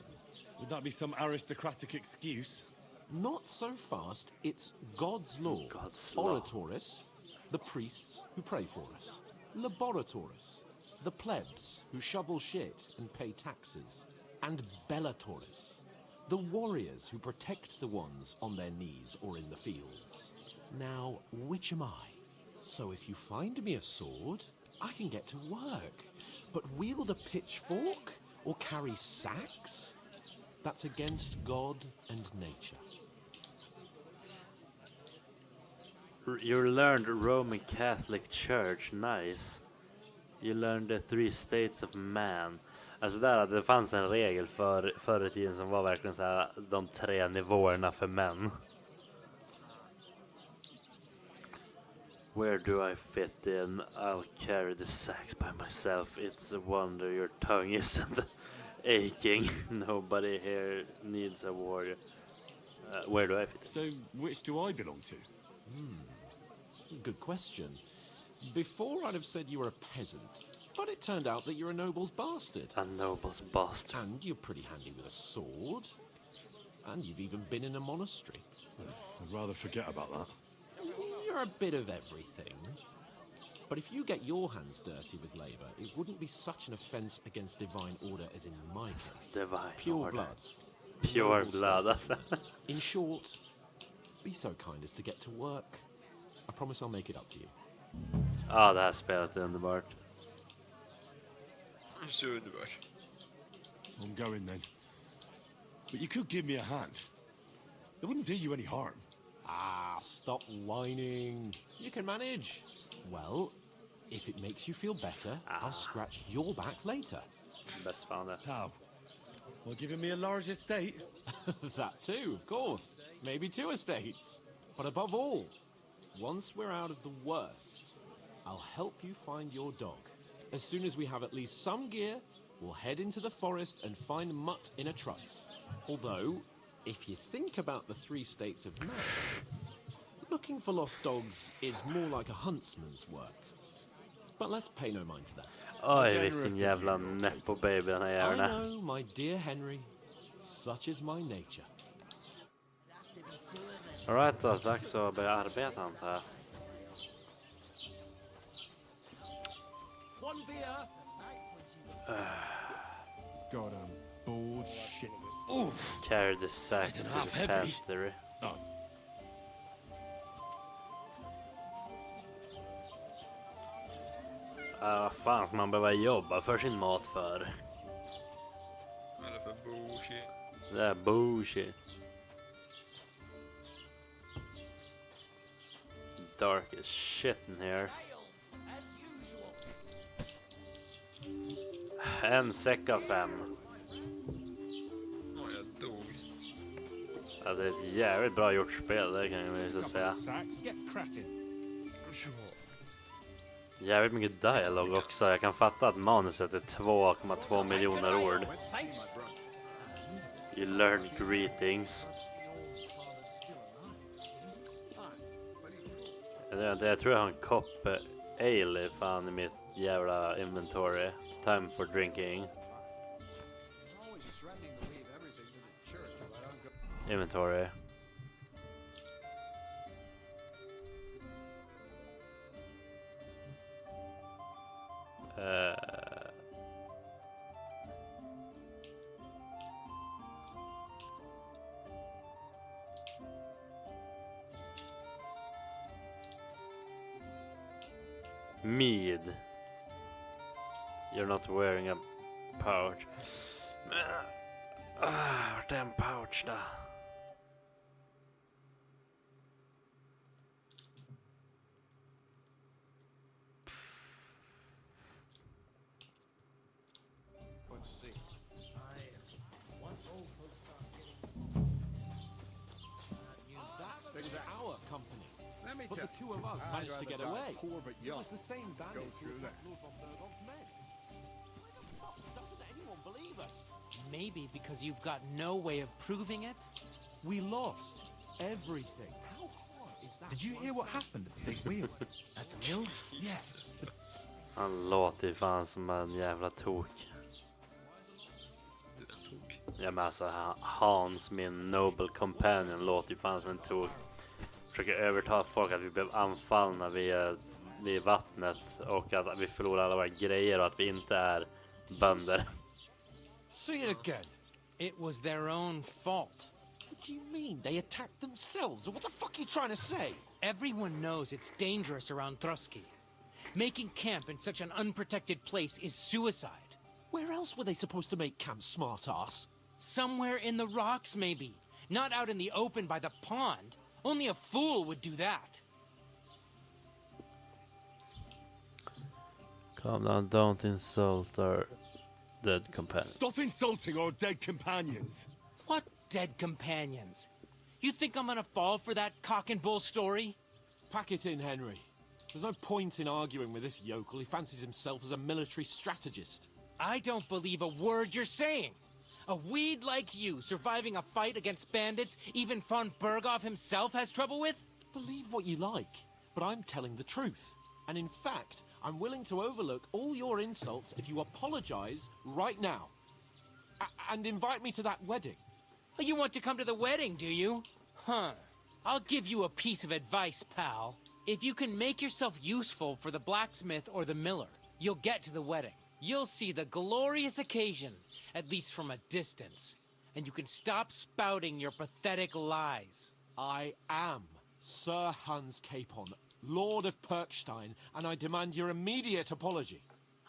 Would that be some aristocratic excuse? Not so fast. It's God's law. God's law. Oratoris, the priests who pray for us. Laboratoris, the plebs who shovel shit and pay taxes. And Bellatoris, the warriors who protect the ones on their knees or in the fields. Now, which am I? So if you find me a sword, I can get to work. But wield a pitchfork or carry sacks? That's against God and nature. You learned Roman Catholic Church, nice. You learned the 3 states of man. Alltså där, det fanns en regel förr i tiden som var verkligen så här, de 3 nivåerna för män. Where do I fit in? I'll carry the sacks by myself. It's a wonder your tongue isn't aching. Nobody here needs a warrior. Where do I fit in? So, which do I belong to? Good question. Before I'd have said you were a peasant, but it turned out that you're a noble's bastard. A noble's bastard. And you're pretty handy with a sword. And you've even been in a monastery. I'd rather forget about that. You're a bit of everything. But if you get your hands dirty with labor, it wouldn't be such an offense against divine order as in my case. Divine Pure order. blood. Pure Noble blood, status. In short, be so kind as to get to work. I promise I'll make it up to you. Ja, det här spelet är underbart. Så underbart. I'm going then. But you could give me a hand. It wouldn't do you any harm. Ah, stop whining. You can manage. Well, if it makes you feel better, I'll scratch your back later. Bäst fan det. How? Well, giving me a large estate? That too, of course. Maybe 2 estates. But above all, once we're out of the worst, I'll help you find your dog. As soon as we have at least some gear, we'll head into the forest and find Mutt in a trice. Although, if you think about the 3 states of man, looking for lost dogs is more like a huntsman's work. But let's pay no mind to that. Oj, vilken jävla nepo baby den här I jäveln är. know, my dear Henry. Such is my nature. Alright då, dags att börja arbeta antar jag. God, I'm bored shit. Carry the sack to the pantry. Oh. Vad fan ska man behöva jobba för sin mat för? Vad är det för bullshit? Det är bullshit. Dark as shit in here. En säck av 5. Ja, jag dog. Alltså det är ett jävligt bra gjort spel, det kan jag väl säga. Jävligt mycket dialog också. Jag kan fatta att manuset är 2,2 miljoner ord. You learn greetings. Jag tror jag har en kopp ale fan i mitt jävla inventory. Time for drinking. Inventory. Mead. You're not wearing a pouch. Vart är en pouch då? It was our company. But the 2 of us managed to get away. It was the same bandits who attacked Lord von Bergov's men. Why the fuck doesn't anyone believe us? Maybe because you've got no way of proving it? We lost everything. How hard is that? Did you hear what happened at the big wheel? At the mill? Yeah. Han låter ju fan som en jävla tok. Ja men alltså Hans, min noble companion, låter ju fan som en tok. Försöker övertala folk att vi blev anfallna vid vattnet och att vi förlorar alla våra grejer och att vi inte är bönder. Say it again. It was their own fault. What do you mean? They attacked themselves? What the fuck are you trying to say? Everyone knows it's dangerous around Trotsky. Making camp in such an unprotected place is suicide. Where else were they supposed to make camp, smart-ass? Somewhere in the rocks, maybe. Not out in the open by the pond. Only a fool would do that. Calm down, don't insult our dead companions. Stop insulting our dead companions. What dead companions? You think I'm gonna fall for that cock and bull story? Pack it in, Henry. There's no point in arguing with this yokel. He fancies himself as a military strategist. I don't believe a word you're saying. A weed like you surviving a fight against bandits even von Berghoff himself has trouble with? Believe what you like, but I'm telling the truth. And in fact, I'm willing to overlook all your insults if you apologize right now. And invite me to that wedding. Oh, you want to come to the wedding, do you? Huh. I'll give you a piece of advice, pal. If you can make yourself useful for the blacksmith or the miller, you'll get to the wedding. You'll see the glorious occasion, at least from a distance. And you can stop spouting your pathetic lies. I am Sir Hans Capon, Lord of Perkstein, and I demand your immediate apology.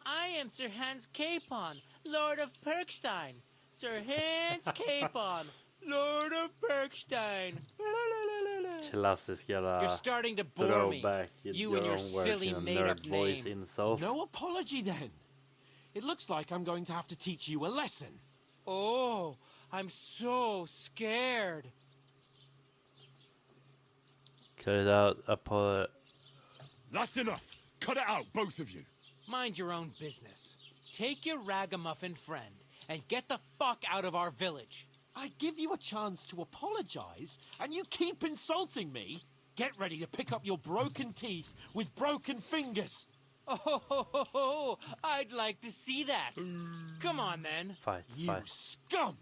I am Sir Hans Capon, Lord of Perkstein. Sir Hans Capon, Lord of Perkstein. Klassisk jävla You're starting to bore throwback. me. You and your silly made-up voice name. insult. No apology then. It looks like I'm going to have to teach you a lesson. Oh, I'm so scared. Cut it out. That's enough. Cut it out, both of you. Mind your own business. Take your ragamuffin friend and get the fuck out of our village. I give you a chance to apologize, and you keep insulting me. Get ready to pick up your broken teeth with broken fingers. Oh, I'd like to see that. Come on, then. Fight, you fight. scum!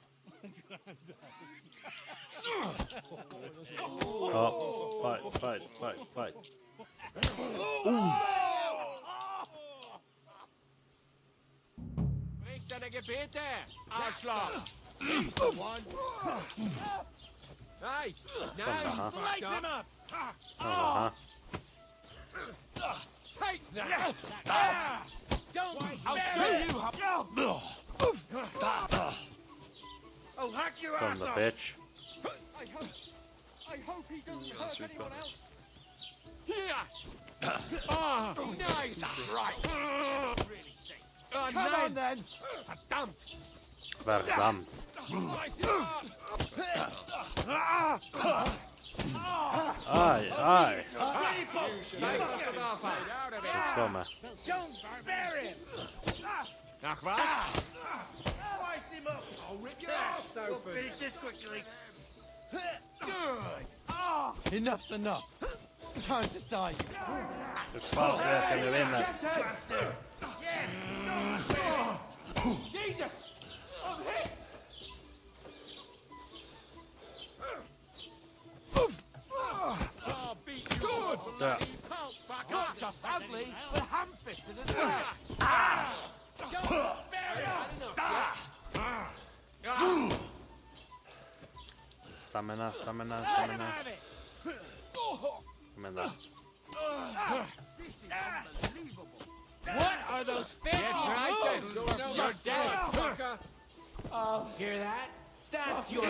Oh, fight. Ställ gebete, Arschloch! One. Hey, now you fucked Slice him up. Uh-huh. Take that! Don't I'll spare show it. you how. I'll hack your From ass the off. bitch. I hope he doesn't hurt anyone else. Here. Oh, nice. Right. Really safe. Come on then. Verdammt. Verdammt. Aj. Let's go, man. Don't spare him. Ach was? Slice him up. I'll rip your ass open. We'll finish this quickly. Good. Enough's enough. Time to die. Hur fan vet jag nu vinner? Jesus! I'm hit! I'll beat you good, bloody pulp fucker! Not just ugly, but ham-fisted as well. Don't spare him! Stamina. Let him have it. Kom igen där. This is unbelievable. What are those fancy That's right, moves? then. You're dead, fucker! Oh, hear that? That's your...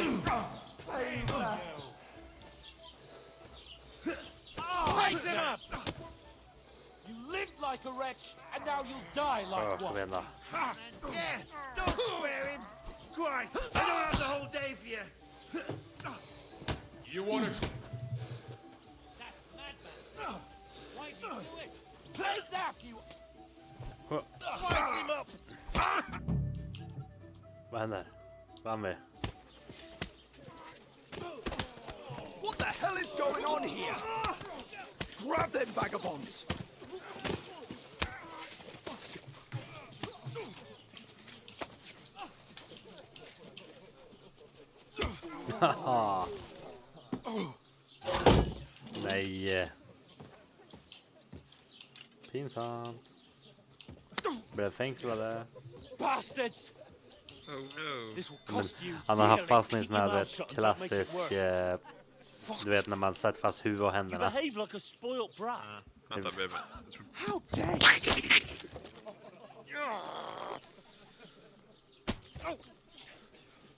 Slice him up! You lived like a wretch, and now you'll die Oh, like kom one. igen då. Yeah, don't spare him. Christ, I don't have the whole day for you. You want to... That's madman. Why'd you do it? Take that, you... Slice him up. Vad händer? Vann vi? What the hell is going on here? Grab them vagabonds! Nej. Pinsamt. Blev fängslade. Bastards! Oh no. This will Men cost you han har haft dearly. fast en Keep sån your här mouth shut and don't make it klassisk, worse. du vet när man sätter fast huvudet och You händerna. behave like a spoilt brat. Vänta baby. How dare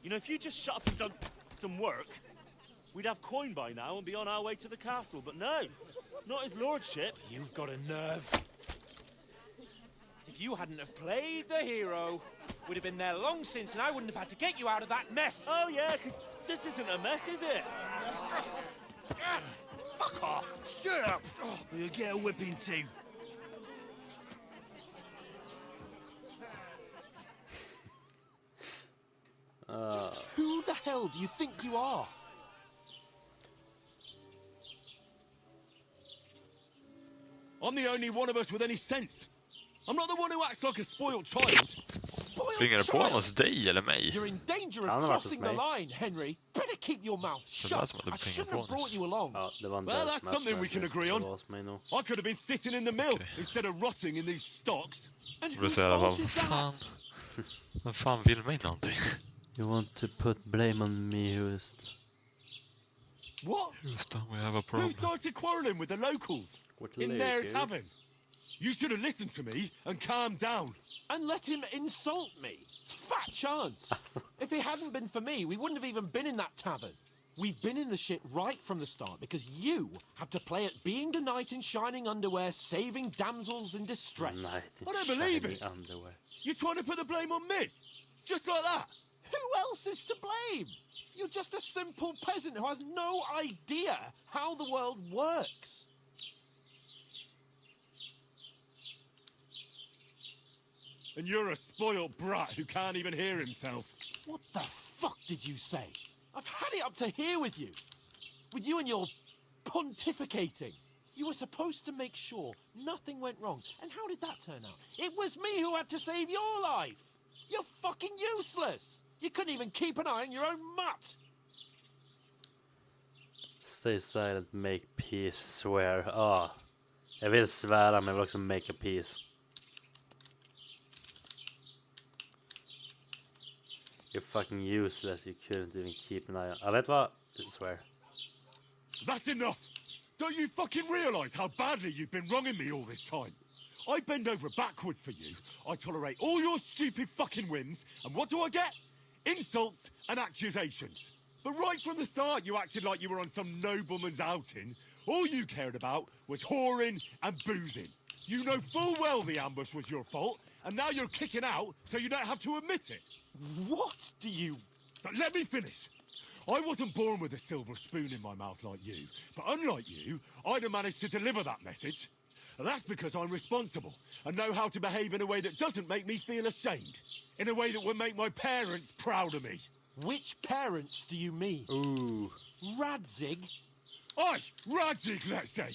You know, if you just shut up and done some work, we'd have coin by now and be on our way to the castle. But no, not his lordship. You've got a nerve. If you hadn't have played the hero, we'd have been there long since, and I wouldn't have had to get you out of that mess. Oh yeah, because this isn't a mess, is it? Fuck off. Shut up. Oh, you'll get a whipping too. hell do you think you are? I'm the only one of us with any sense. I'm not the one who acts like a spoiled child. Tvingar på honom hos dig eller mig? You're in danger Han of har varit hos crossing the mig. line, Henry. Better keep your mouth Det lät shut. som att du I plingar shouldn't på have brought honom. you along. Ja, det var en Well, död that's snabbt, something we men can det agree var on. hos mig nog. I could have been sitting in the mill instead of rotting in these stocks. And Och då whose säger jag bara, fault is vad fan? that? Vem fan vill mig någonting? You want to put blame on me, Hust. What? Houston, we have a Who problem. started quarrelling with the locals? What In their locals? tavern? You should have listened to me and calmed down. And let him insult me. Fat chance. If it hadn't been for me, we wouldn't have even been in that tavern. We've been in the shit right from the start because you had to play at being the knight in shining underwear, saving damsels in distress. Knight in I don't believe shiny it. underwear. You're trying to put the blame on me? Just like that? Who else is to blame? You're just a simple peasant who has no idea how the world works. And you're a spoiled brat who can't even hear himself. What the fuck did you say? I've had it up to here with you. With you and your pontificating. You were supposed to make sure nothing went wrong. And how did that turn out? It was me who had to save your life. You're fucking useless. You couldn't even keep an eye on your own mutt. Stay silent, make peace, swear. Ah, jag vill svära men jag vill också make a peace. You're fucking useless, you couldn't even keep an eye on. Jag vet vad? Swear. That's enough! Don't you fucking realise how badly you've been wronging me all this time? I bend over backwards for you. I tolerate all your stupid fucking whims. And what do I get? Insults and accusations. But right from the start, you acted like you were on some nobleman's outing. All you cared about was whoring and boozing. You know full well the ambush was your fault, and now you're kicking out so you don't have to admit it. What do you... But let me finish. I wasn't born with a silver spoon in my mouth like you, but unlike you, I'd have managed to deliver that message. And that's because I'm responsible and know how to behave in a way that doesn't make me feel ashamed. In a way that would make my parents proud of me. Which parents do you mean? Ooh. Radzig? Aye, Radzig, let's say.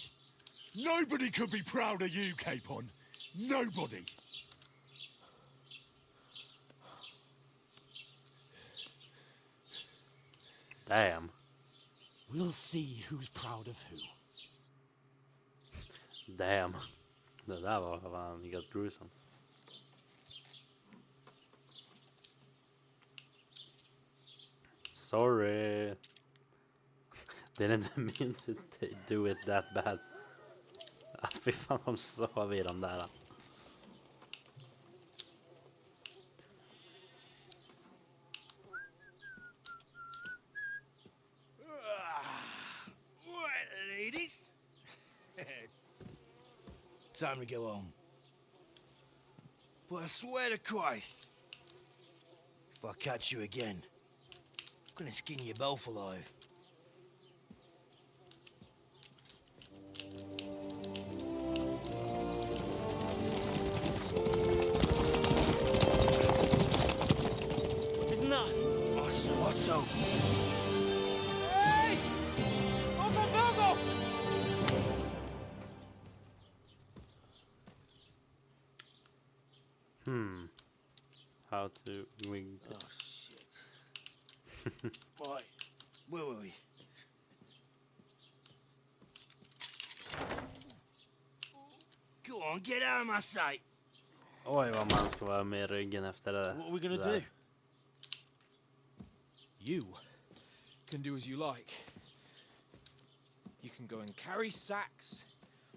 Nobody could be proud of you, Capon. Nobody. Damn. We'll see who's proud of who. Damn. Det där var fan helt gruesome. Sorry. Didn't mean to do it that bad. Ah, fy fan, de sa vi de där. Right, ladies. Time to go home. But I swear to Christ, if I catch you again, I'm gonna skin you both alive. Isn't that? Oh, so what so? Hey! Oh, my Virgo! How to ring Oh, shit. Right, where were we? Go on, get out of my sight. Oj, vad man ska vara med ryggen efter det. What are we gonna där. do? You can do as you like. You can go and carry sacks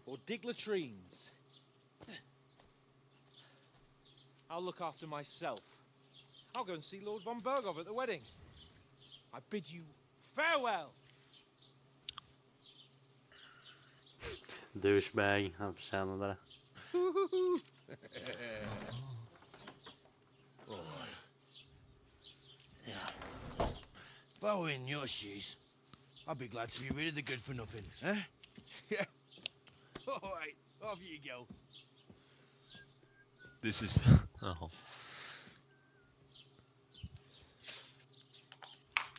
or dig latrines. I'll look after myself. I'll go and see Lord von Bergov at the wedding. I bid you farewell. Douchebag, han förtjänade det. If I were in your shoes, I'd be glad to be rid of the good for nothing, eh? Yeah. All right, off you go. This is... Oh.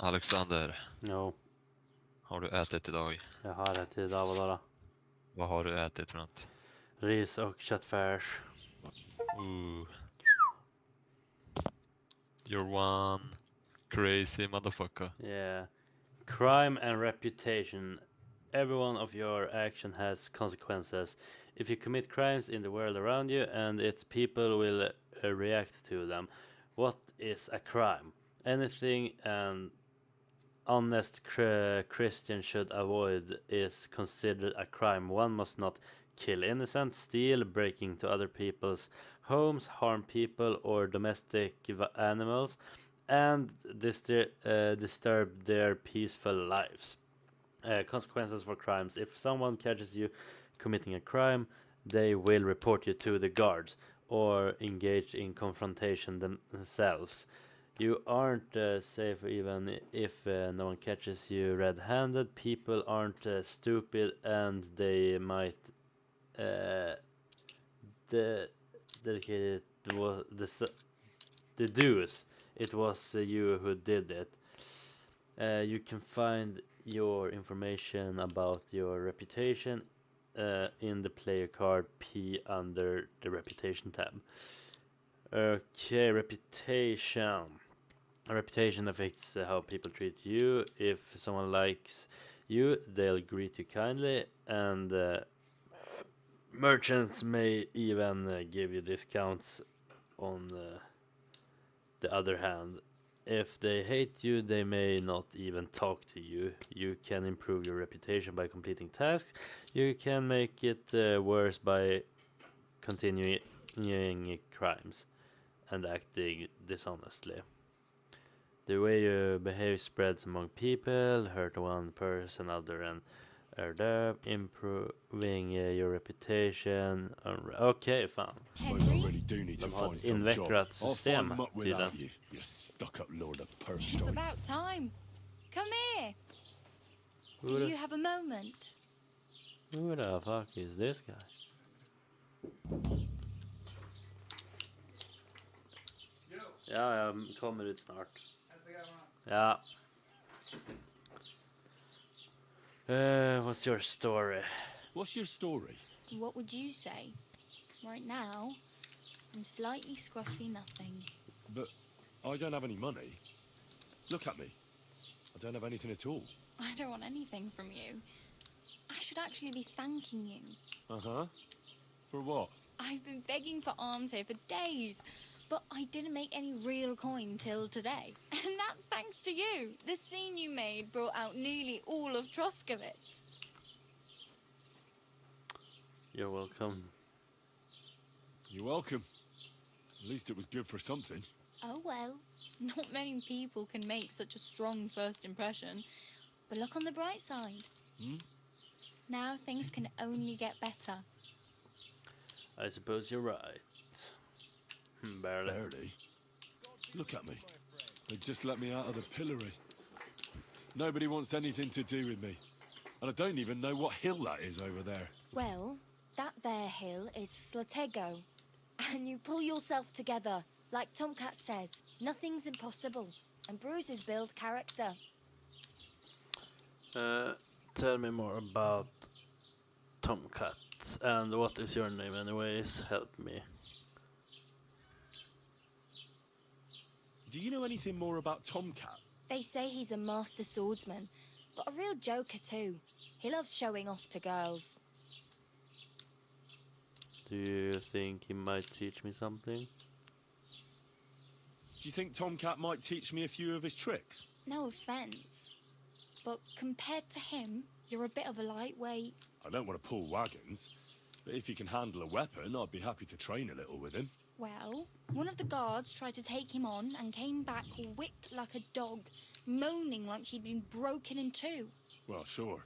Alexander, No, har du ätit idag? jag har ätit idag bara. Vad har du ätit för något? Ris och köttfärs. Ooh. You're one crazy motherfucker. Yeah. Crime and reputation. Every one of your action has consequences. If you commit crimes in the world around you and its people will react to them. What is a crime? Anything an honest Christian should avoid is considered a crime. One must not kill innocent, steal, break into other people's homes, harm people or domestic animals, and disturb their peaceful lives. Consequences for crimes. If someone catches you committing a crime, they will report you to the guards or engage in confrontation themselves. You aren't safe even if no one catches you red-handed. People aren't stupid, and they might dedicate it was deduce it was you who did it. You can find your information about your reputation in the player card P under the reputation tab. Okay, reputation. Reputation affects how people treat you. If someone likes you, they'll greet you kindly, and merchants may even give you discounts. On the other hand, if they hate you, they may not even talk to you. You can improve your reputation by completing tasks. You can make it worse by continuing crimes and acting dishonestly. The way you behave spreads among people, hurt one person other and improving your reputation. Okej, fan. Suppose I really do need to De har find ett some job. invecklat I'll system find muck tydligen. without you, you stuck-up lord of It's Perkstein. about time. Come here. Who Do the- you have a moment? Who the fuck is this guy? Ja, jag kommer ut snart. Ja. What's your story? What's your story? What would you say? Right now, I'm slightly scruffy nothing. But I don't have any money. Look at me. I don't have anything at all. I don't want anything from you. I should actually be thanking you. Uh-huh. For what? I've been begging for alms here for days, but I didn't make any real coin till today. And that's thanks to you. The scene you made brought out nearly all of Troskowitz. You're welcome. You're welcome. At least it was good for something. Oh well, not many people can make such a strong first impression. But look on the bright side. Hmm? Now things can only get better. I suppose you're right. Barely. Barely? Look at me. They just let me out of the pillory. Nobody wants anything to do with me. And I don't even know what hill that is over there. Well, that there hill is Slatego. And you pull yourself together. Like Tomcat says, nothing's impossible. And bruises build character. Tell me more about Tomcat. And what is your name anyways? Help me. Do you know anything more about Tomcat? They say he's a master swordsman, but a real joker too. He loves showing off to girls. Do you think he might teach me something? Do you think Tomcat might teach me a few of his tricks? No offence, but compared to him, you're a bit of a lightweight. I don't want to pull wagons, but if he can handle a weapon, I'd be happy to train a little with him. Well, one of the guards tried to take him on and came back whipped like a dog, moaning like he'd been broken in two. Well, sure.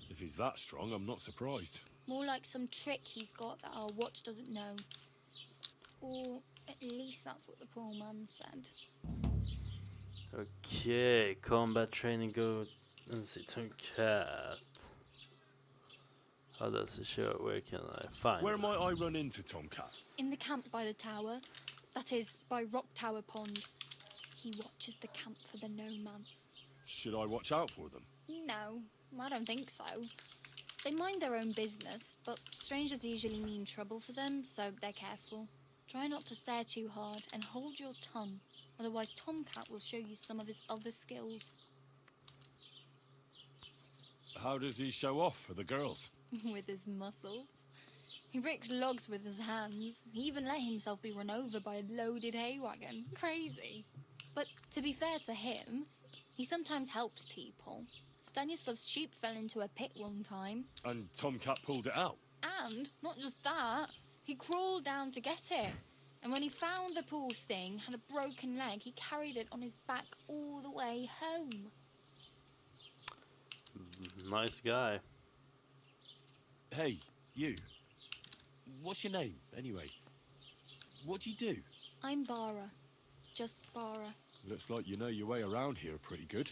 If he's that strong, I'm not surprised. More like some trick he's got that our watch doesn't know. Or at least that's what the poor man said. Okay, combat training, go and see Tomcat. How does it show? Where can I find Where it? might I run into Tomcat? In the camp by the tower, that is, by Rock Tower Pond. He watches the camp for the nomads. Should I watch out for them? No, I don't think so. They mind their own business, but strangers usually mean trouble for them, so they're careful. Try not to stare too hard and hold your tongue, otherwise Tomcat will show you some of his other skills. How does he show off for the girls? With his muscles. He ricks logs with his hands. He even let himself be run over by a loaded hay wagon. Crazy. But to be fair to him, he sometimes helps people. Stanislav's sheep fell into a pit one time. And Tomcat pulled it out? And, not just that, he crawled down to get it. And when he found the poor thing had a broken leg, he carried it on his back all the way home. Nice guy. Hey, you. What's your name, anyway? What do you do? I'm Bara. Just Bara. Looks like you know your way around here pretty good.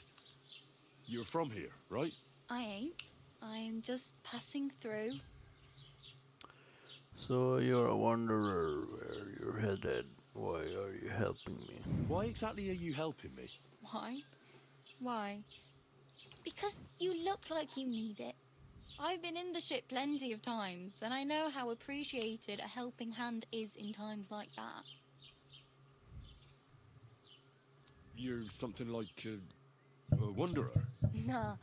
You're from here, right? I ain't. I'm just passing through. So you're a wanderer. Where you're headed? Why are you helping me? Why exactly are you helping me? Why? Why? Because you look like you need it. I've been in the ship plenty of times, and I know how appreciated a helping hand is in times like that. You're something like a wanderer? Nah,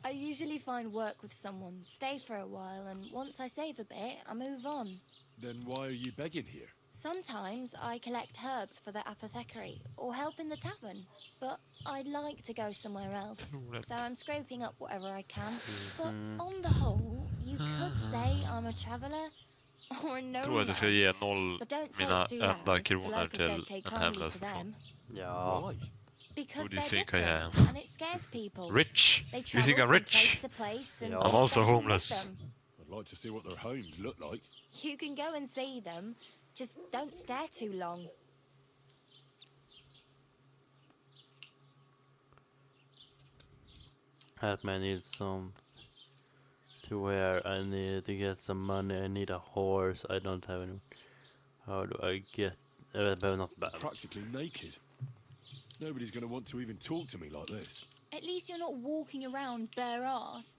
I usually find work with someone, stay for a while, and once I save a bit, I move on. Then why are you begging here? Sometimes I collect herbs for the apothecary, or help in the tavern, but I'd like to go somewhere else, so I'm scraping up whatever I can. But on the whole, you could say I'm a traveller, or a Jag tror att jag ska nomad. ge 0 But don't say mina it too enda loud, the kronor locals till don't take en kindly hemlös to person. them. Ja. Because Do you they're think I different, am? and it scares people. Rich? They You travel think I'm from rich? place to place and I'm take also their home with homeless. them. I'd like to see what their homes look like. You can go and see them, just don't stare too long. Help me, I need some to wear. I need to get some money. I need a horse. I don't have any. How do I get? Not bad. Practically naked. Nobody's going to want to even talk to me like this. At least you're not walking around bare-assed.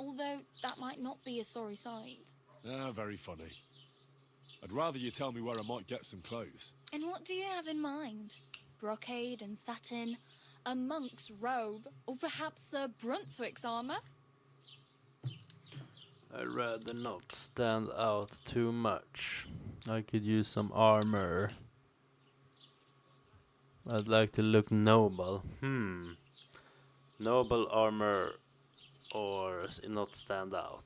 Although that might not be a sorry sight. Ah, very funny. I'd rather you tell me where I might get some clothes. And what do you have in mind? Brocade and satin, a monk's robe, or perhaps Sir Brunswick's armor? I'd rather not stand out too much. I could use some armor. I'd like to look noble. Noble armor or not stand out.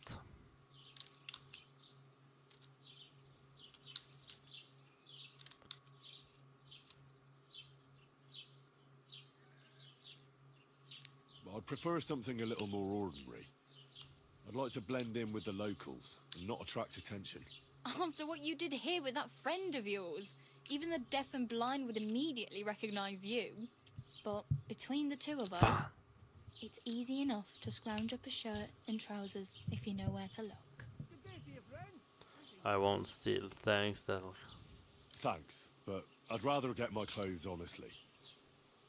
I'd prefer something a little more ordinary. I'd like to blend in with the locals and not attract attention. After what you did here with that friend of yours, even the deaf and blind would immediately recognize you. But between the two of us, it's easy enough to scrounge up a shirt and trousers if you know where to look. I won't steal, thanks. Thanks, but I'd rather get my clothes honestly.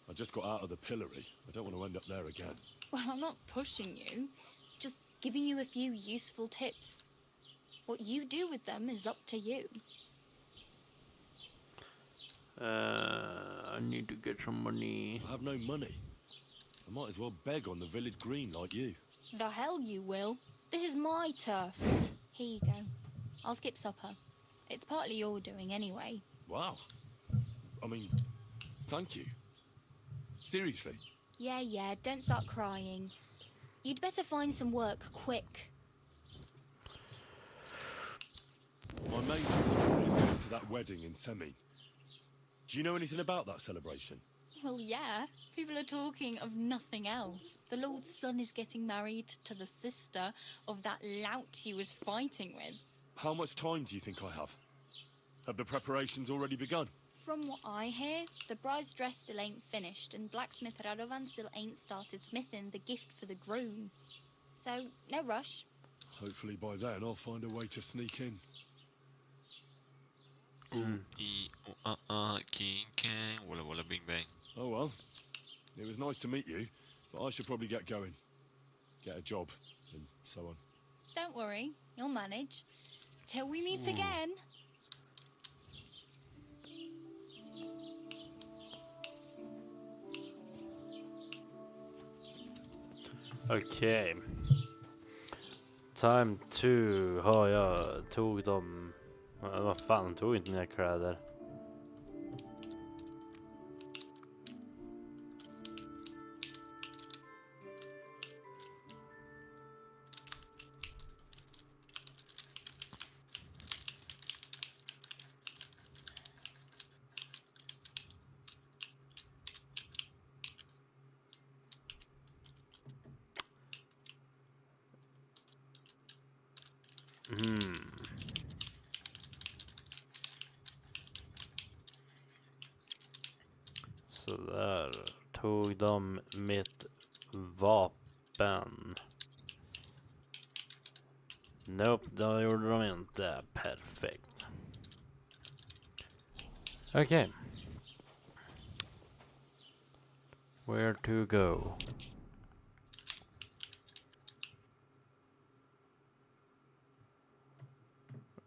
I just got out of the pillory. I don't want to end up there again. Well, I'm not pushing you, just giving you a few useful tips. What you do with them is up to you. I need to get some money. I have no money. I might as well beg on the village green like you. The hell you will. This is my turf. Here you go. I'll skip supper. It's partly your doing anyway. Wow. I mean, thank you. Seriously. Yeah, don't start crying. You'd better find some work quick. My main concern is going to that wedding in Semi. Do you know anything about that celebration? Well, yeah. People are talking of nothing else. The Lord's son is getting married to the sister of that lout he was fighting with. How much time do you think I have? Have the preparations already begun? From what I hear, the bride's dress still ain't finished, and blacksmith Radovan still ain't started smithing the gift for the groom. So, no rush. Hopefully by then I'll find a way to sneak in. King Kang, walla walla bing bang. Oh well. It was nice to meet you. But I should probably get going. Get a job, and so on. Don't worry, you'll manage. Till we meet again. Okej. Time 2 har jag tog dem. Vad fan, tog inte mina kläder. Så där tog de mitt vapen. Nope, det gjorde de inte. Perfekt. Okej. Where to go?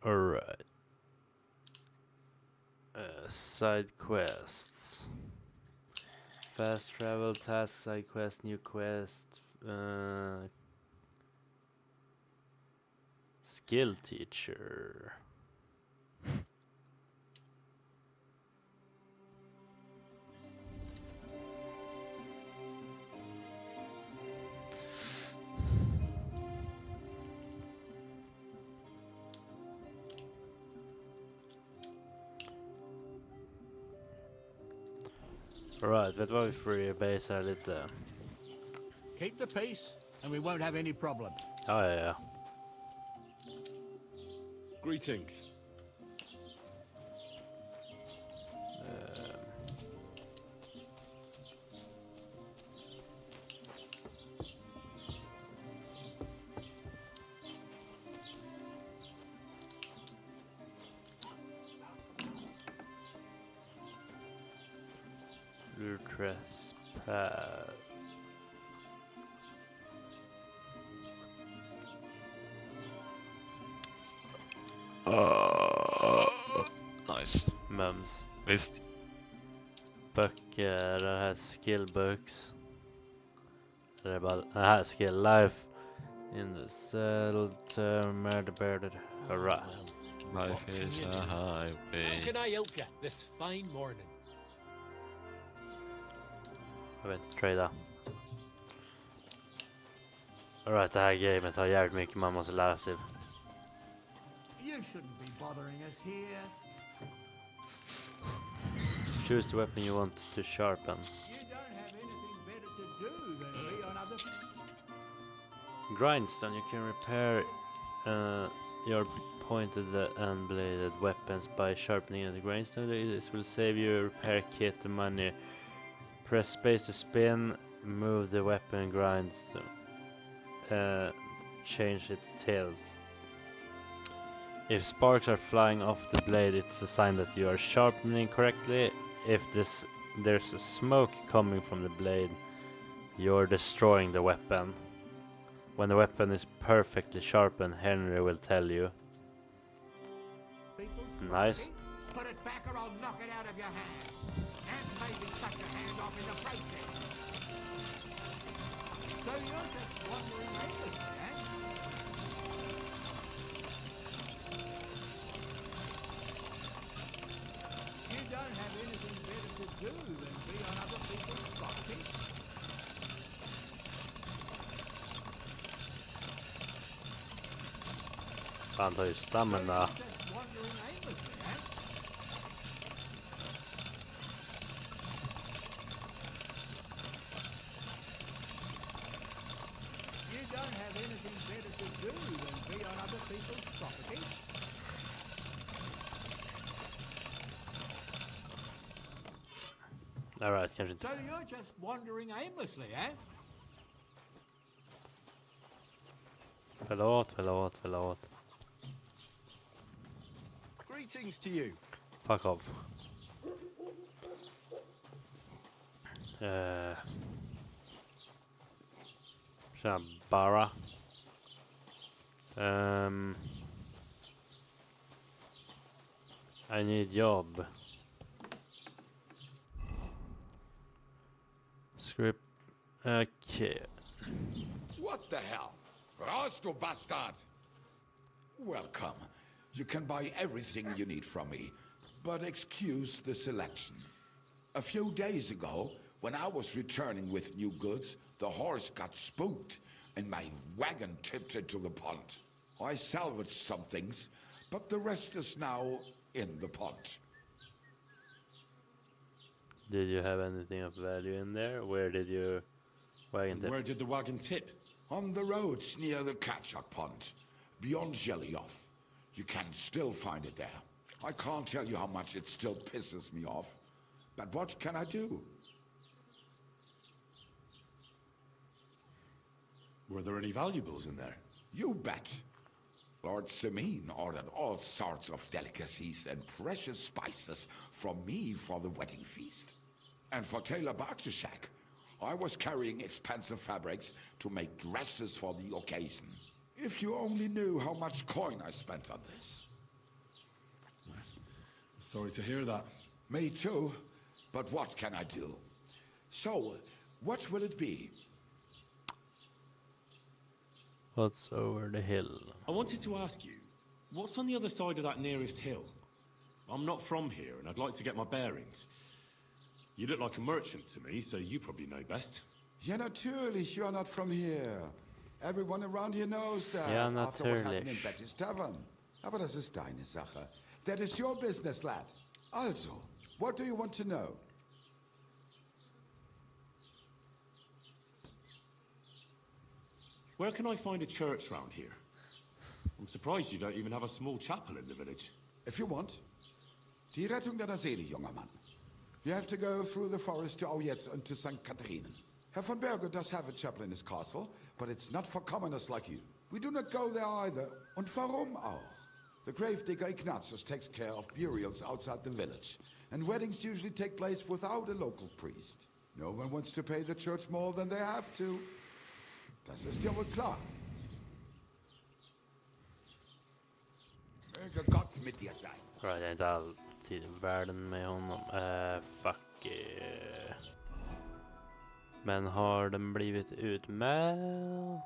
Alright. Side quests. Fast travel, task, side quest, new quest. Skill teacher. Alright, vet du vad vi freebasar lite? Keep the peace and we won't have any problems. Ja. Greetings. Trespass. Nice. Mums. Visst. Böcker, det här skillbooks. Det är bara det här skill life in the cell term murdered. Hurra. Life is a highway. How can I help you this fine morning? Jag vet inte, trada. Alright, det här gamet har jävligt mycket man måste lära sig. You shouldn't be bothering us here. Choose the weapon you want to sharpen. You don't have anything better to do than be on other... Grindstone, you can repair your pointed and bladed weapons by sharpening the grindstone. This will save you a repair kit and money. Press space to spin, move the weapon grindstone, change its tilt. If sparks are flying off the blade, it's a sign that you are sharpening correctly. If there's a smoke coming from the blade, you're destroying the weapon. When the weapon is perfectly sharpened, Henry will tell you. Nice. Put it back or I'll knock it out of your hand. And maybe cut your hand off in the process. So you're just wandering aimlessly, eh? You don't have anything better to do than be on other people's property? Fan tar ju stamina. You don't have anything better to do than be on other people's property? Alright, kanske inte. So you're just wandering aimlessly, eh? Förlåt. Greetings to you. Fuck off. Tjena, bara. I need job. Script. Okay. What the hell? Rosto bastard! Welcome. You can buy everything you need from me, but excuse the selection. A few days ago, when I was returning with new goods, the horse got spooked and my wagon tipped into the pond. I salvaged some things, but the rest is now in the pond. Did you have anything of value in there? Where did your wagon tip? Where did the wagon tip? On the roads near the Katchak Pond, beyond Jelioff. You can still find it there. I can't tell you how much it still pisses me off. But what can I do? Were there any valuables in there? You bet. Lord Semin ordered all sorts of delicacies and precious spices from me for the wedding feast. And for Taylor Bartishak, I was carrying expensive fabrics to make dresses for the occasion. If you only knew how much coin I spent on this. Sorry to hear that. Me too, but what can I do? So, what will it be? What's over the hill? I wanted to ask you, what's on the other side of that nearest hill? I'm not from here, and I'd like to get my bearings. You look like a merchant to me, so you probably know best. Ja, natürlich, you're not from here. Everyone around here knows that. Ja, After what happened in natürlich. Betty's Tavern. Aber das ist deine Sache. That is your business, lad. Also, what do you want to know? Where can I find a church round here? I'm surprised you don't even have a small chapel in the village. If you want. Die Rettung deiner Seele, junger Mann. You have to go through the forest to Aujetz and to St. Catherine. Herr von Berger does have a chapel in his castle, but it's not for commoners like you. We do not go there either. Und warum auch? The gravedigger Ignatius takes care of burials outside the village, and weddings usually take place without a local priest. No one wants to pay the church more than they have to. Das ist ja wohl klar. Möge Gott mit dir sein. Right, jag är inte alltid i världen med honom. Fuck. Men har den blivit utmäld?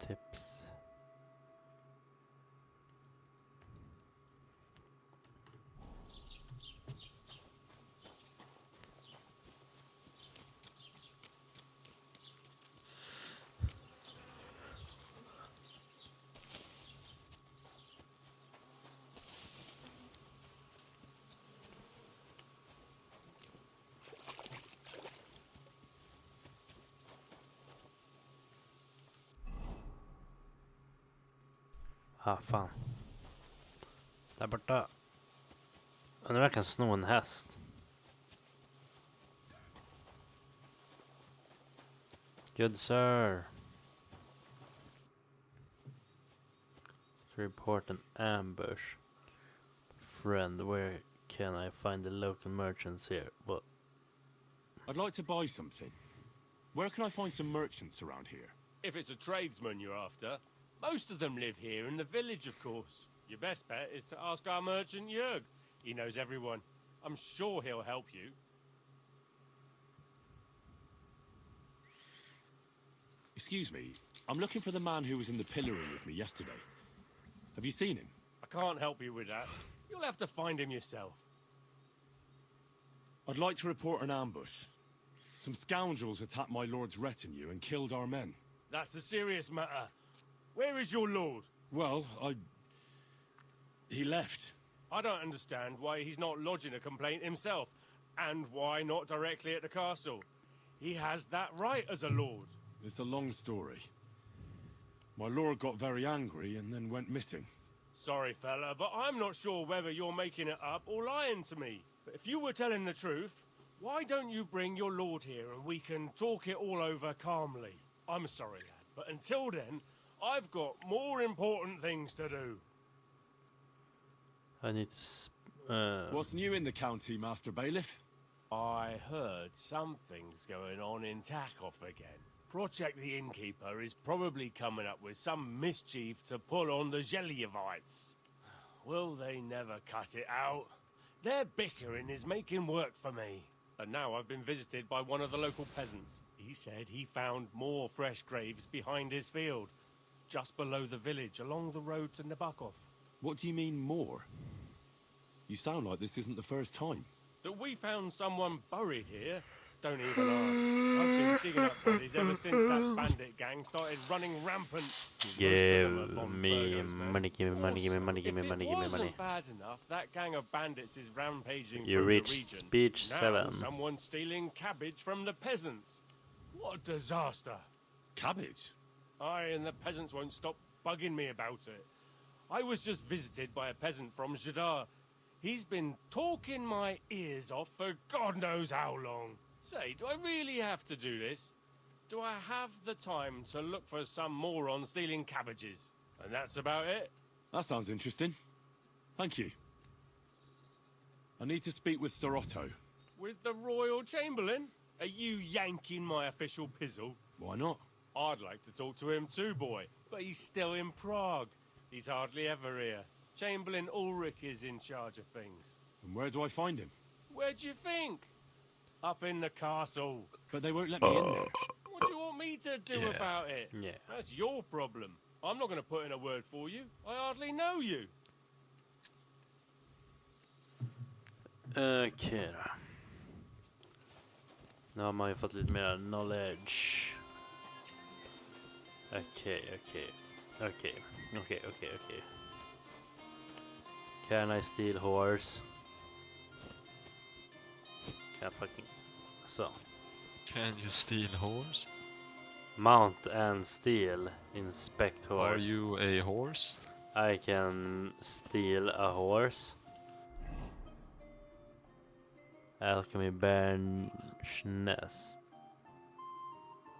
Tips. Ah, fan. Där borta. Nu verkar sno en häst. Good sir. Report an ambush. Friend, where can I find the local merchants here? What? I'd like to buy something. Where can I find some merchants around here? If it's a tradesman you're after, most of them live here in the village, of course. Your best bet is to ask our merchant Jörg. He knows everyone. I'm sure he'll help you. Excuse me, I'm looking for the man who was in the pillory with me yesterday. Have you seen him? I can't help you with that. You'll have to find him yourself. I'd like to report an ambush. Some scoundrels attacked my lord's retinue and killed our men. That's a serious matter. Where is your lord? Well, he left. I don't understand why he's not lodging a complaint himself, and why not directly at the castle. He has that right as a lord. It's a long story. My lord got very angry and then went missing. Sorry, fella, but I'm not sure whether you're making it up or lying to me. But if you were telling the truth, why don't you bring your lord here and we can talk it all over calmly? I'm sorry, lad, but until then, I've got more important things to do. I need to. What's new in the county, Master Bailiff? I heard something's going on in Takoff again. Project the Innkeeper is probably coming up with some mischief to pull on the Gelievites. Will they never cut it out? Their bickering is making work for me. And now I've been visited by one of the local peasants. He said he found more fresh graves behind his field, just below the village, along the road to Nabokov. What do you mean, more? You sound like this isn't the first time. That we found someone buried here? Don't even ask. I've been digging up bodies ever since that bandit gang started running rampant. Give me money, give me money, give me money, give me money, give me money. If it wasn't bad enough, that gang of bandits is rampaging You through reached the region. speech Now 7. someone's stealing cabbage from the peasants. What a disaster. Cabbage? Aye, and the peasants won't stop bugging me about it. I was just visited by a peasant from Jadar. He's been talking my ears off for God knows how long. Say, do I really have to do this? Do I have the time to look for some moron stealing cabbages? And that's about it? That sounds interesting. Thank you. I need to speak with Sir Otto. With the Royal Chamberlain? Are you yanking my official pizzle? Why not? I'd like to talk to him too, boy. But he's still in Prague. He's hardly ever here. Chamberlain Ulrich is in charge of things. And where do I find him? Where do you think? Up in the castle. But they won't let me in there. What do you want me to do about it? Yeah. That's your problem. I'm not going to put in a word for you. I hardly know you. Okej då. Nu har man ju fått lite mer knowledge. Okej. Can I steal horse? Can I fucking... So. Can you steal horse? Mount and steal. Inspect horse. Are you a horse? I can steal a horse. Alchemy bench nest.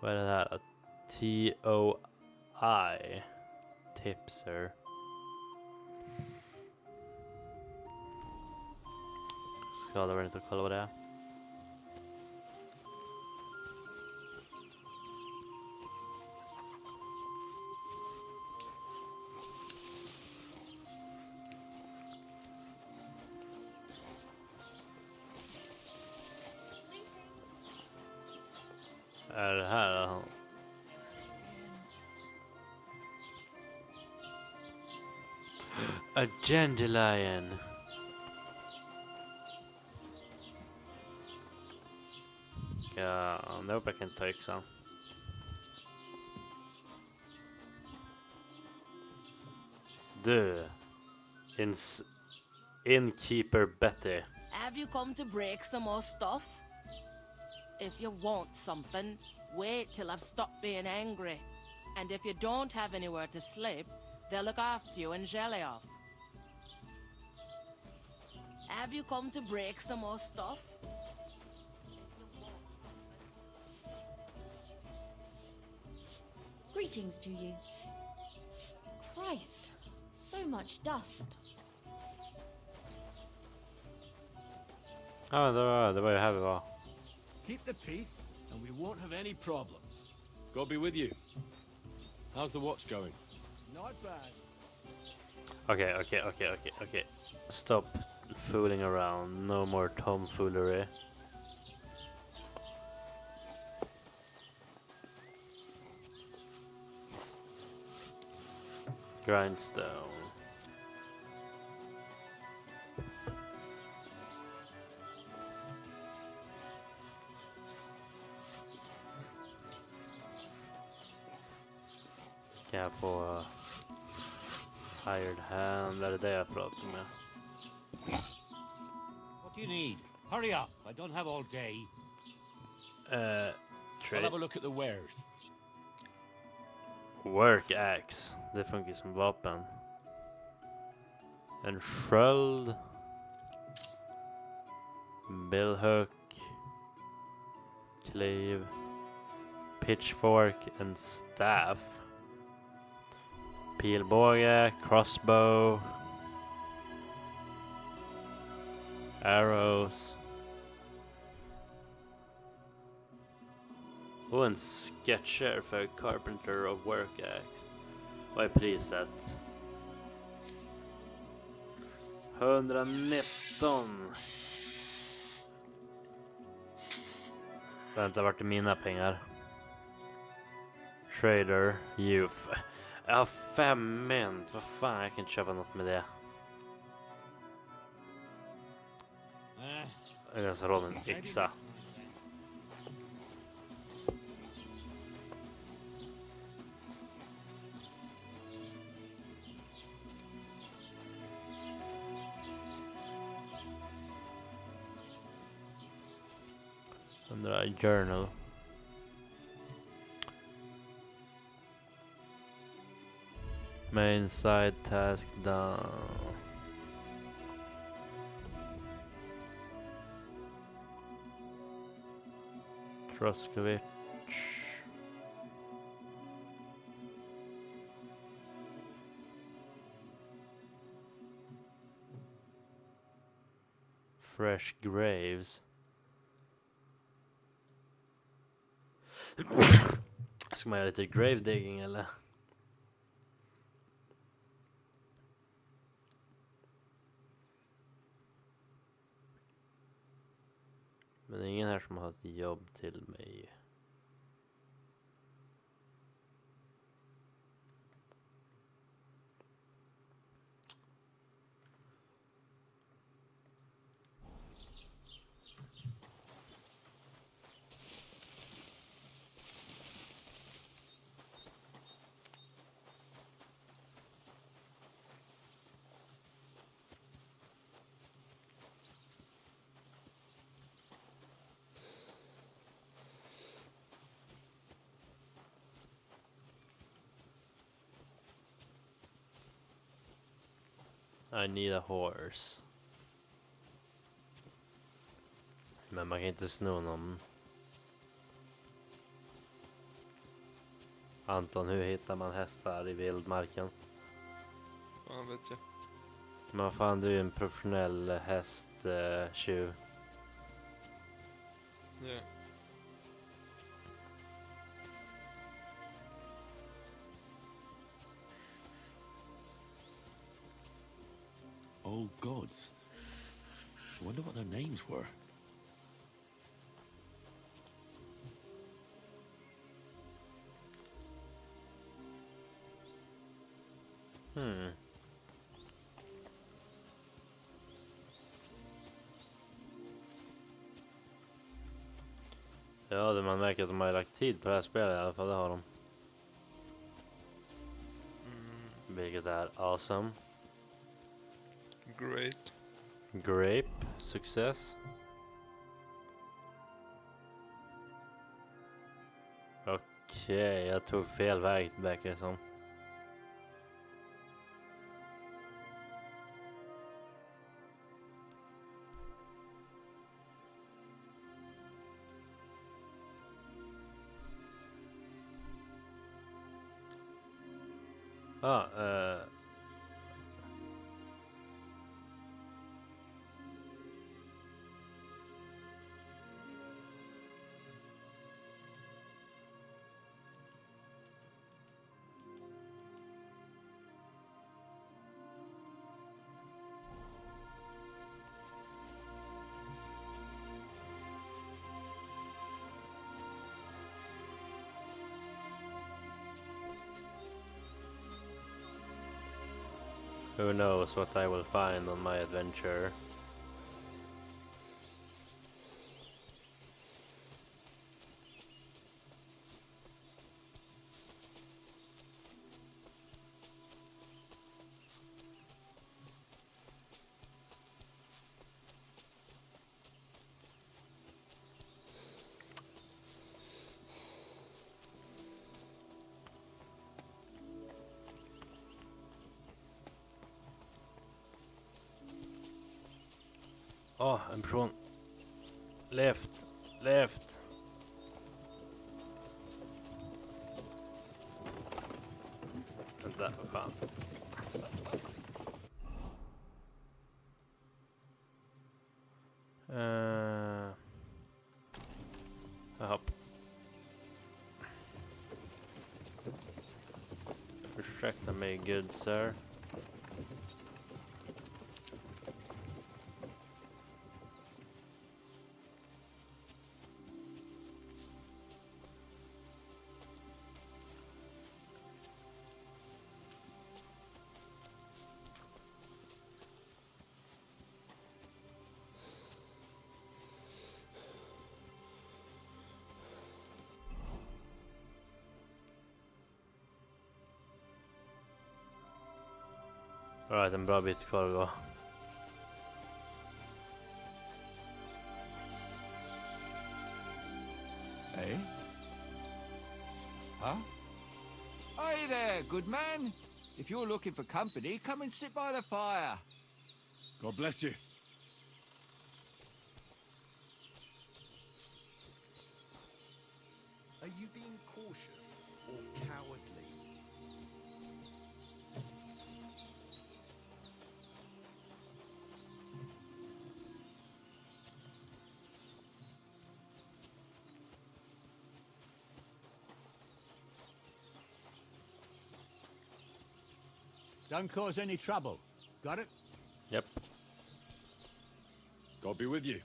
Vad är det här? T-O-I. Tipser. Skadar väl inte att kolla vad det är. Är det här då? A dandelion. Ja, I hope I can take some. Du. Innkeeper Betty. Have you come to break some more stuff? If you want something, wait till I've stopped being angry. And if you don't have anywhere to sleep, they'll look after you in Gelioff. Have you come to break some more stuff? Greetings to you. Christ, so much dust. Ja, det var ju här vi var. Keep the peace and we won't have any problems. God be with you. How's the watch going? Not bad. Okay. Stop fooling around. No more tomfoolery. Grindstone. Kan jag få hired hand? Är det jag pratar med? What do you need? Hurry up! I don't have all day. I'll Trade. have a look at the wares. Work axe. Det funkar som vapen. En sköld. Billhook. Cleave. Pitchfork and staff. Pilbåge, crossbow, arrows. Och en sketcher för Carpenter of Work Axe. Vad är priset? 119. Vänta, vart är mina pengar? Trader, youth. Jag har 5 mynt. Vad fan, jag kan inte köpa något med det. Jag kan ha råd en yxa. Undrar journal. Main side task done. Troskovic. Fresh graves. Ska man göra lite grave digging eller? Men det är ingen här som har ett jobb till mig. I need a horse. Men man kan inte sno någon. Anton, hur hittar man hästar i vildmarken? Ja, vet jag. Men vad fan, du är en professionell hästtjuv. Ja. Oh gods. I wonder what their names were. Ja, det man märker att de har lagt tid på det här spelet i alla fall, det har de. Vilket är awesome. Great. Grape, success. Okej, jag tog fel väg, verkar det som. Who knows what I will find on my adventure. En person. Left. Vänta. där var fan. Jaha. Ursäkta mig, good sir. Alright, en bra bit kvar att gå. Eh? Huh? Hey there, good man. If you're looking for company, come and sit by the fire. God bless you. Are you being cautious or cowardly? Don't cause any trouble. Got it? Yep. God be with you.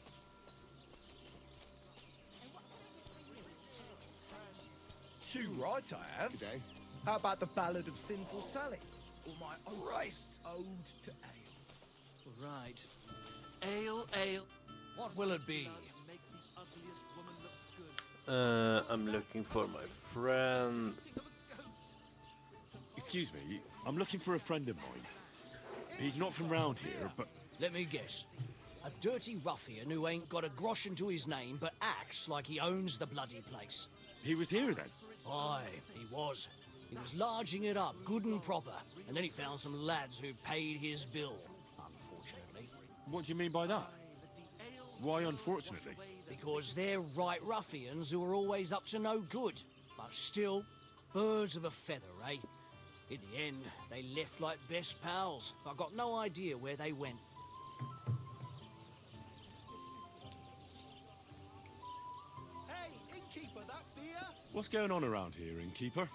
Too right I have. Today. How about the Ballad of Sinful Sally? Or my Christ Ode to Ale? Right. Ale, ale. What will it be? I'm looking for my friend. Excuse me, I'm looking for a friend of mine. He's not from round here, but... Let me guess. A dirty ruffian who ain't got a groschen to his name but acts like he owns the bloody place. He was here then? Aye, he was. He was larging it up, good and proper, and then he found some lads who paid his bill, unfortunately. What do you mean by that? Why unfortunately? Because they're right ruffians who are always up to no good. But still, birds of a feather, eh? In the end, they left like best pals. I've got no idea where they went. Hey, innkeeper, that beer? What's going on around here, innkeeper?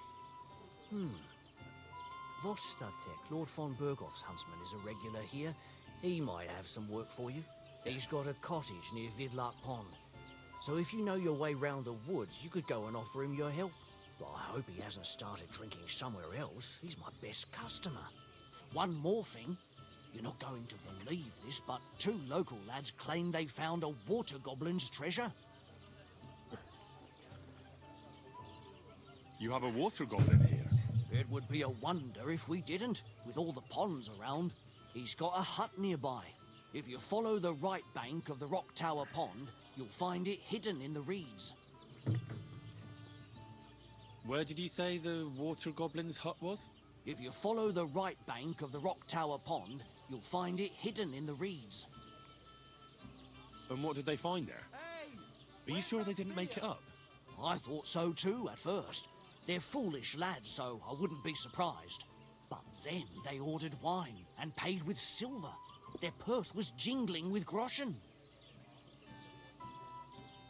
Vostatek, Lord von Berghoff's huntsman, is a regular here. He might have some work for you. He's got a cottage near Vidlark Pond. So if you know your way round the woods, you could go and offer him your help. Well, I hope he hasn't started drinking somewhere else. He's my best customer. One more thing. You're not going to believe this, but 2 local lads claim they found a water goblin's treasure. You have a water goblin here? It would be a wonder if we didn't, with all the ponds around. He's got a hut nearby. If you follow the right bank of the Rock Tower Pond, you'll find it hidden in the reeds. Where did you say the water goblin's hut was? If you follow the right bank of the Rock Tower Pond, you'll find it hidden in the reeds. And what did they find there? Are you sure they didn't make it up? I thought so too at first. They're foolish lads, so I wouldn't be surprised. But then they ordered wine and paid with silver. Their purse was jingling with groschen.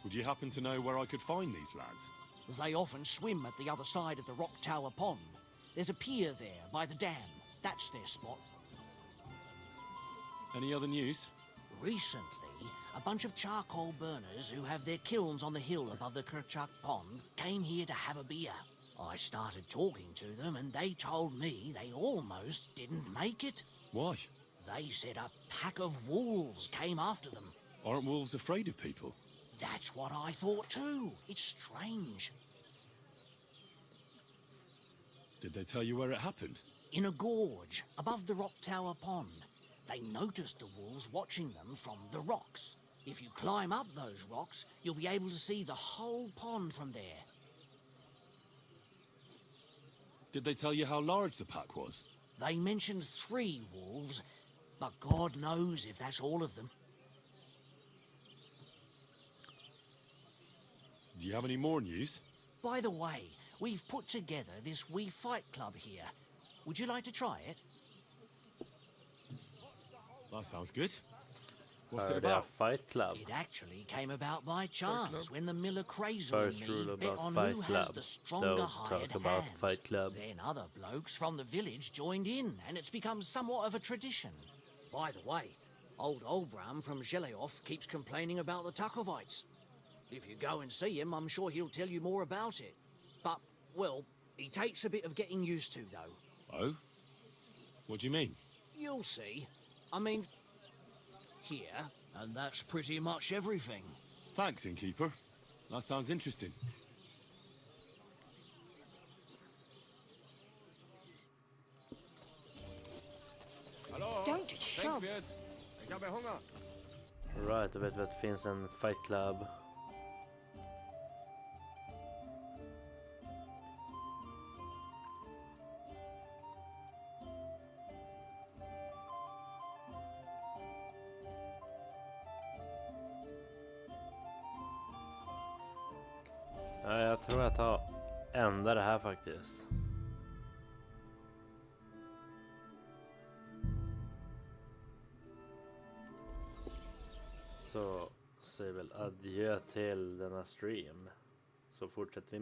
Would you happen to know where I could find these lads? They often swim at the other side of the Rock Tower Pond. There's a pier there by the dam. That's their spot. Any other news? Recently, a bunch of charcoal burners who have their kilns on the hill above the Kerchak Pond came here to have a beer. I started talking to them and they told me they almost didn't make it. Why? They said a pack of wolves came after them. Aren't wolves afraid of people? That's what I thought too. It's strange. Did they tell you where it happened? In a gorge above the Rock Tower Pond. They noticed the wolves watching them from the rocks. If you climb up those rocks, you'll be able to see the whole pond from there. Did they tell you how large the pack was? They mentioned 3 wolves, but God knows if that's all of them. Do you have any more news? By the way, we've put together this wee fight club here. Would you like to try it? That sounds good. What's it Hörde jag about? Fight Club? It actually came about by chance when the miller Crazel First and rule me bet about on Fight who has Club. the stronger Don't hired talk about hands. Fight Club. Then other blokes from the village joined in, and it's become somewhat of a tradition. By the way, old Olbram from Zheleoth keeps complaining about the Tuckovites. If you go and see him, I'm sure he'll tell you more about it. But, well, he takes a bit of getting used to, though. Oh? What do you mean? You'll see. I mean, here, and that's pretty much everything. Thanks, innkeeper. That sounds interesting. Hallå? Don't shove. Bänkved. Jag kan hunger. Right, jag vet att det finns en Fight Club. Ja, jag tror jag tar ända det här faktiskt. Så säger väl adjö till denna stream. Så fortsätter vi.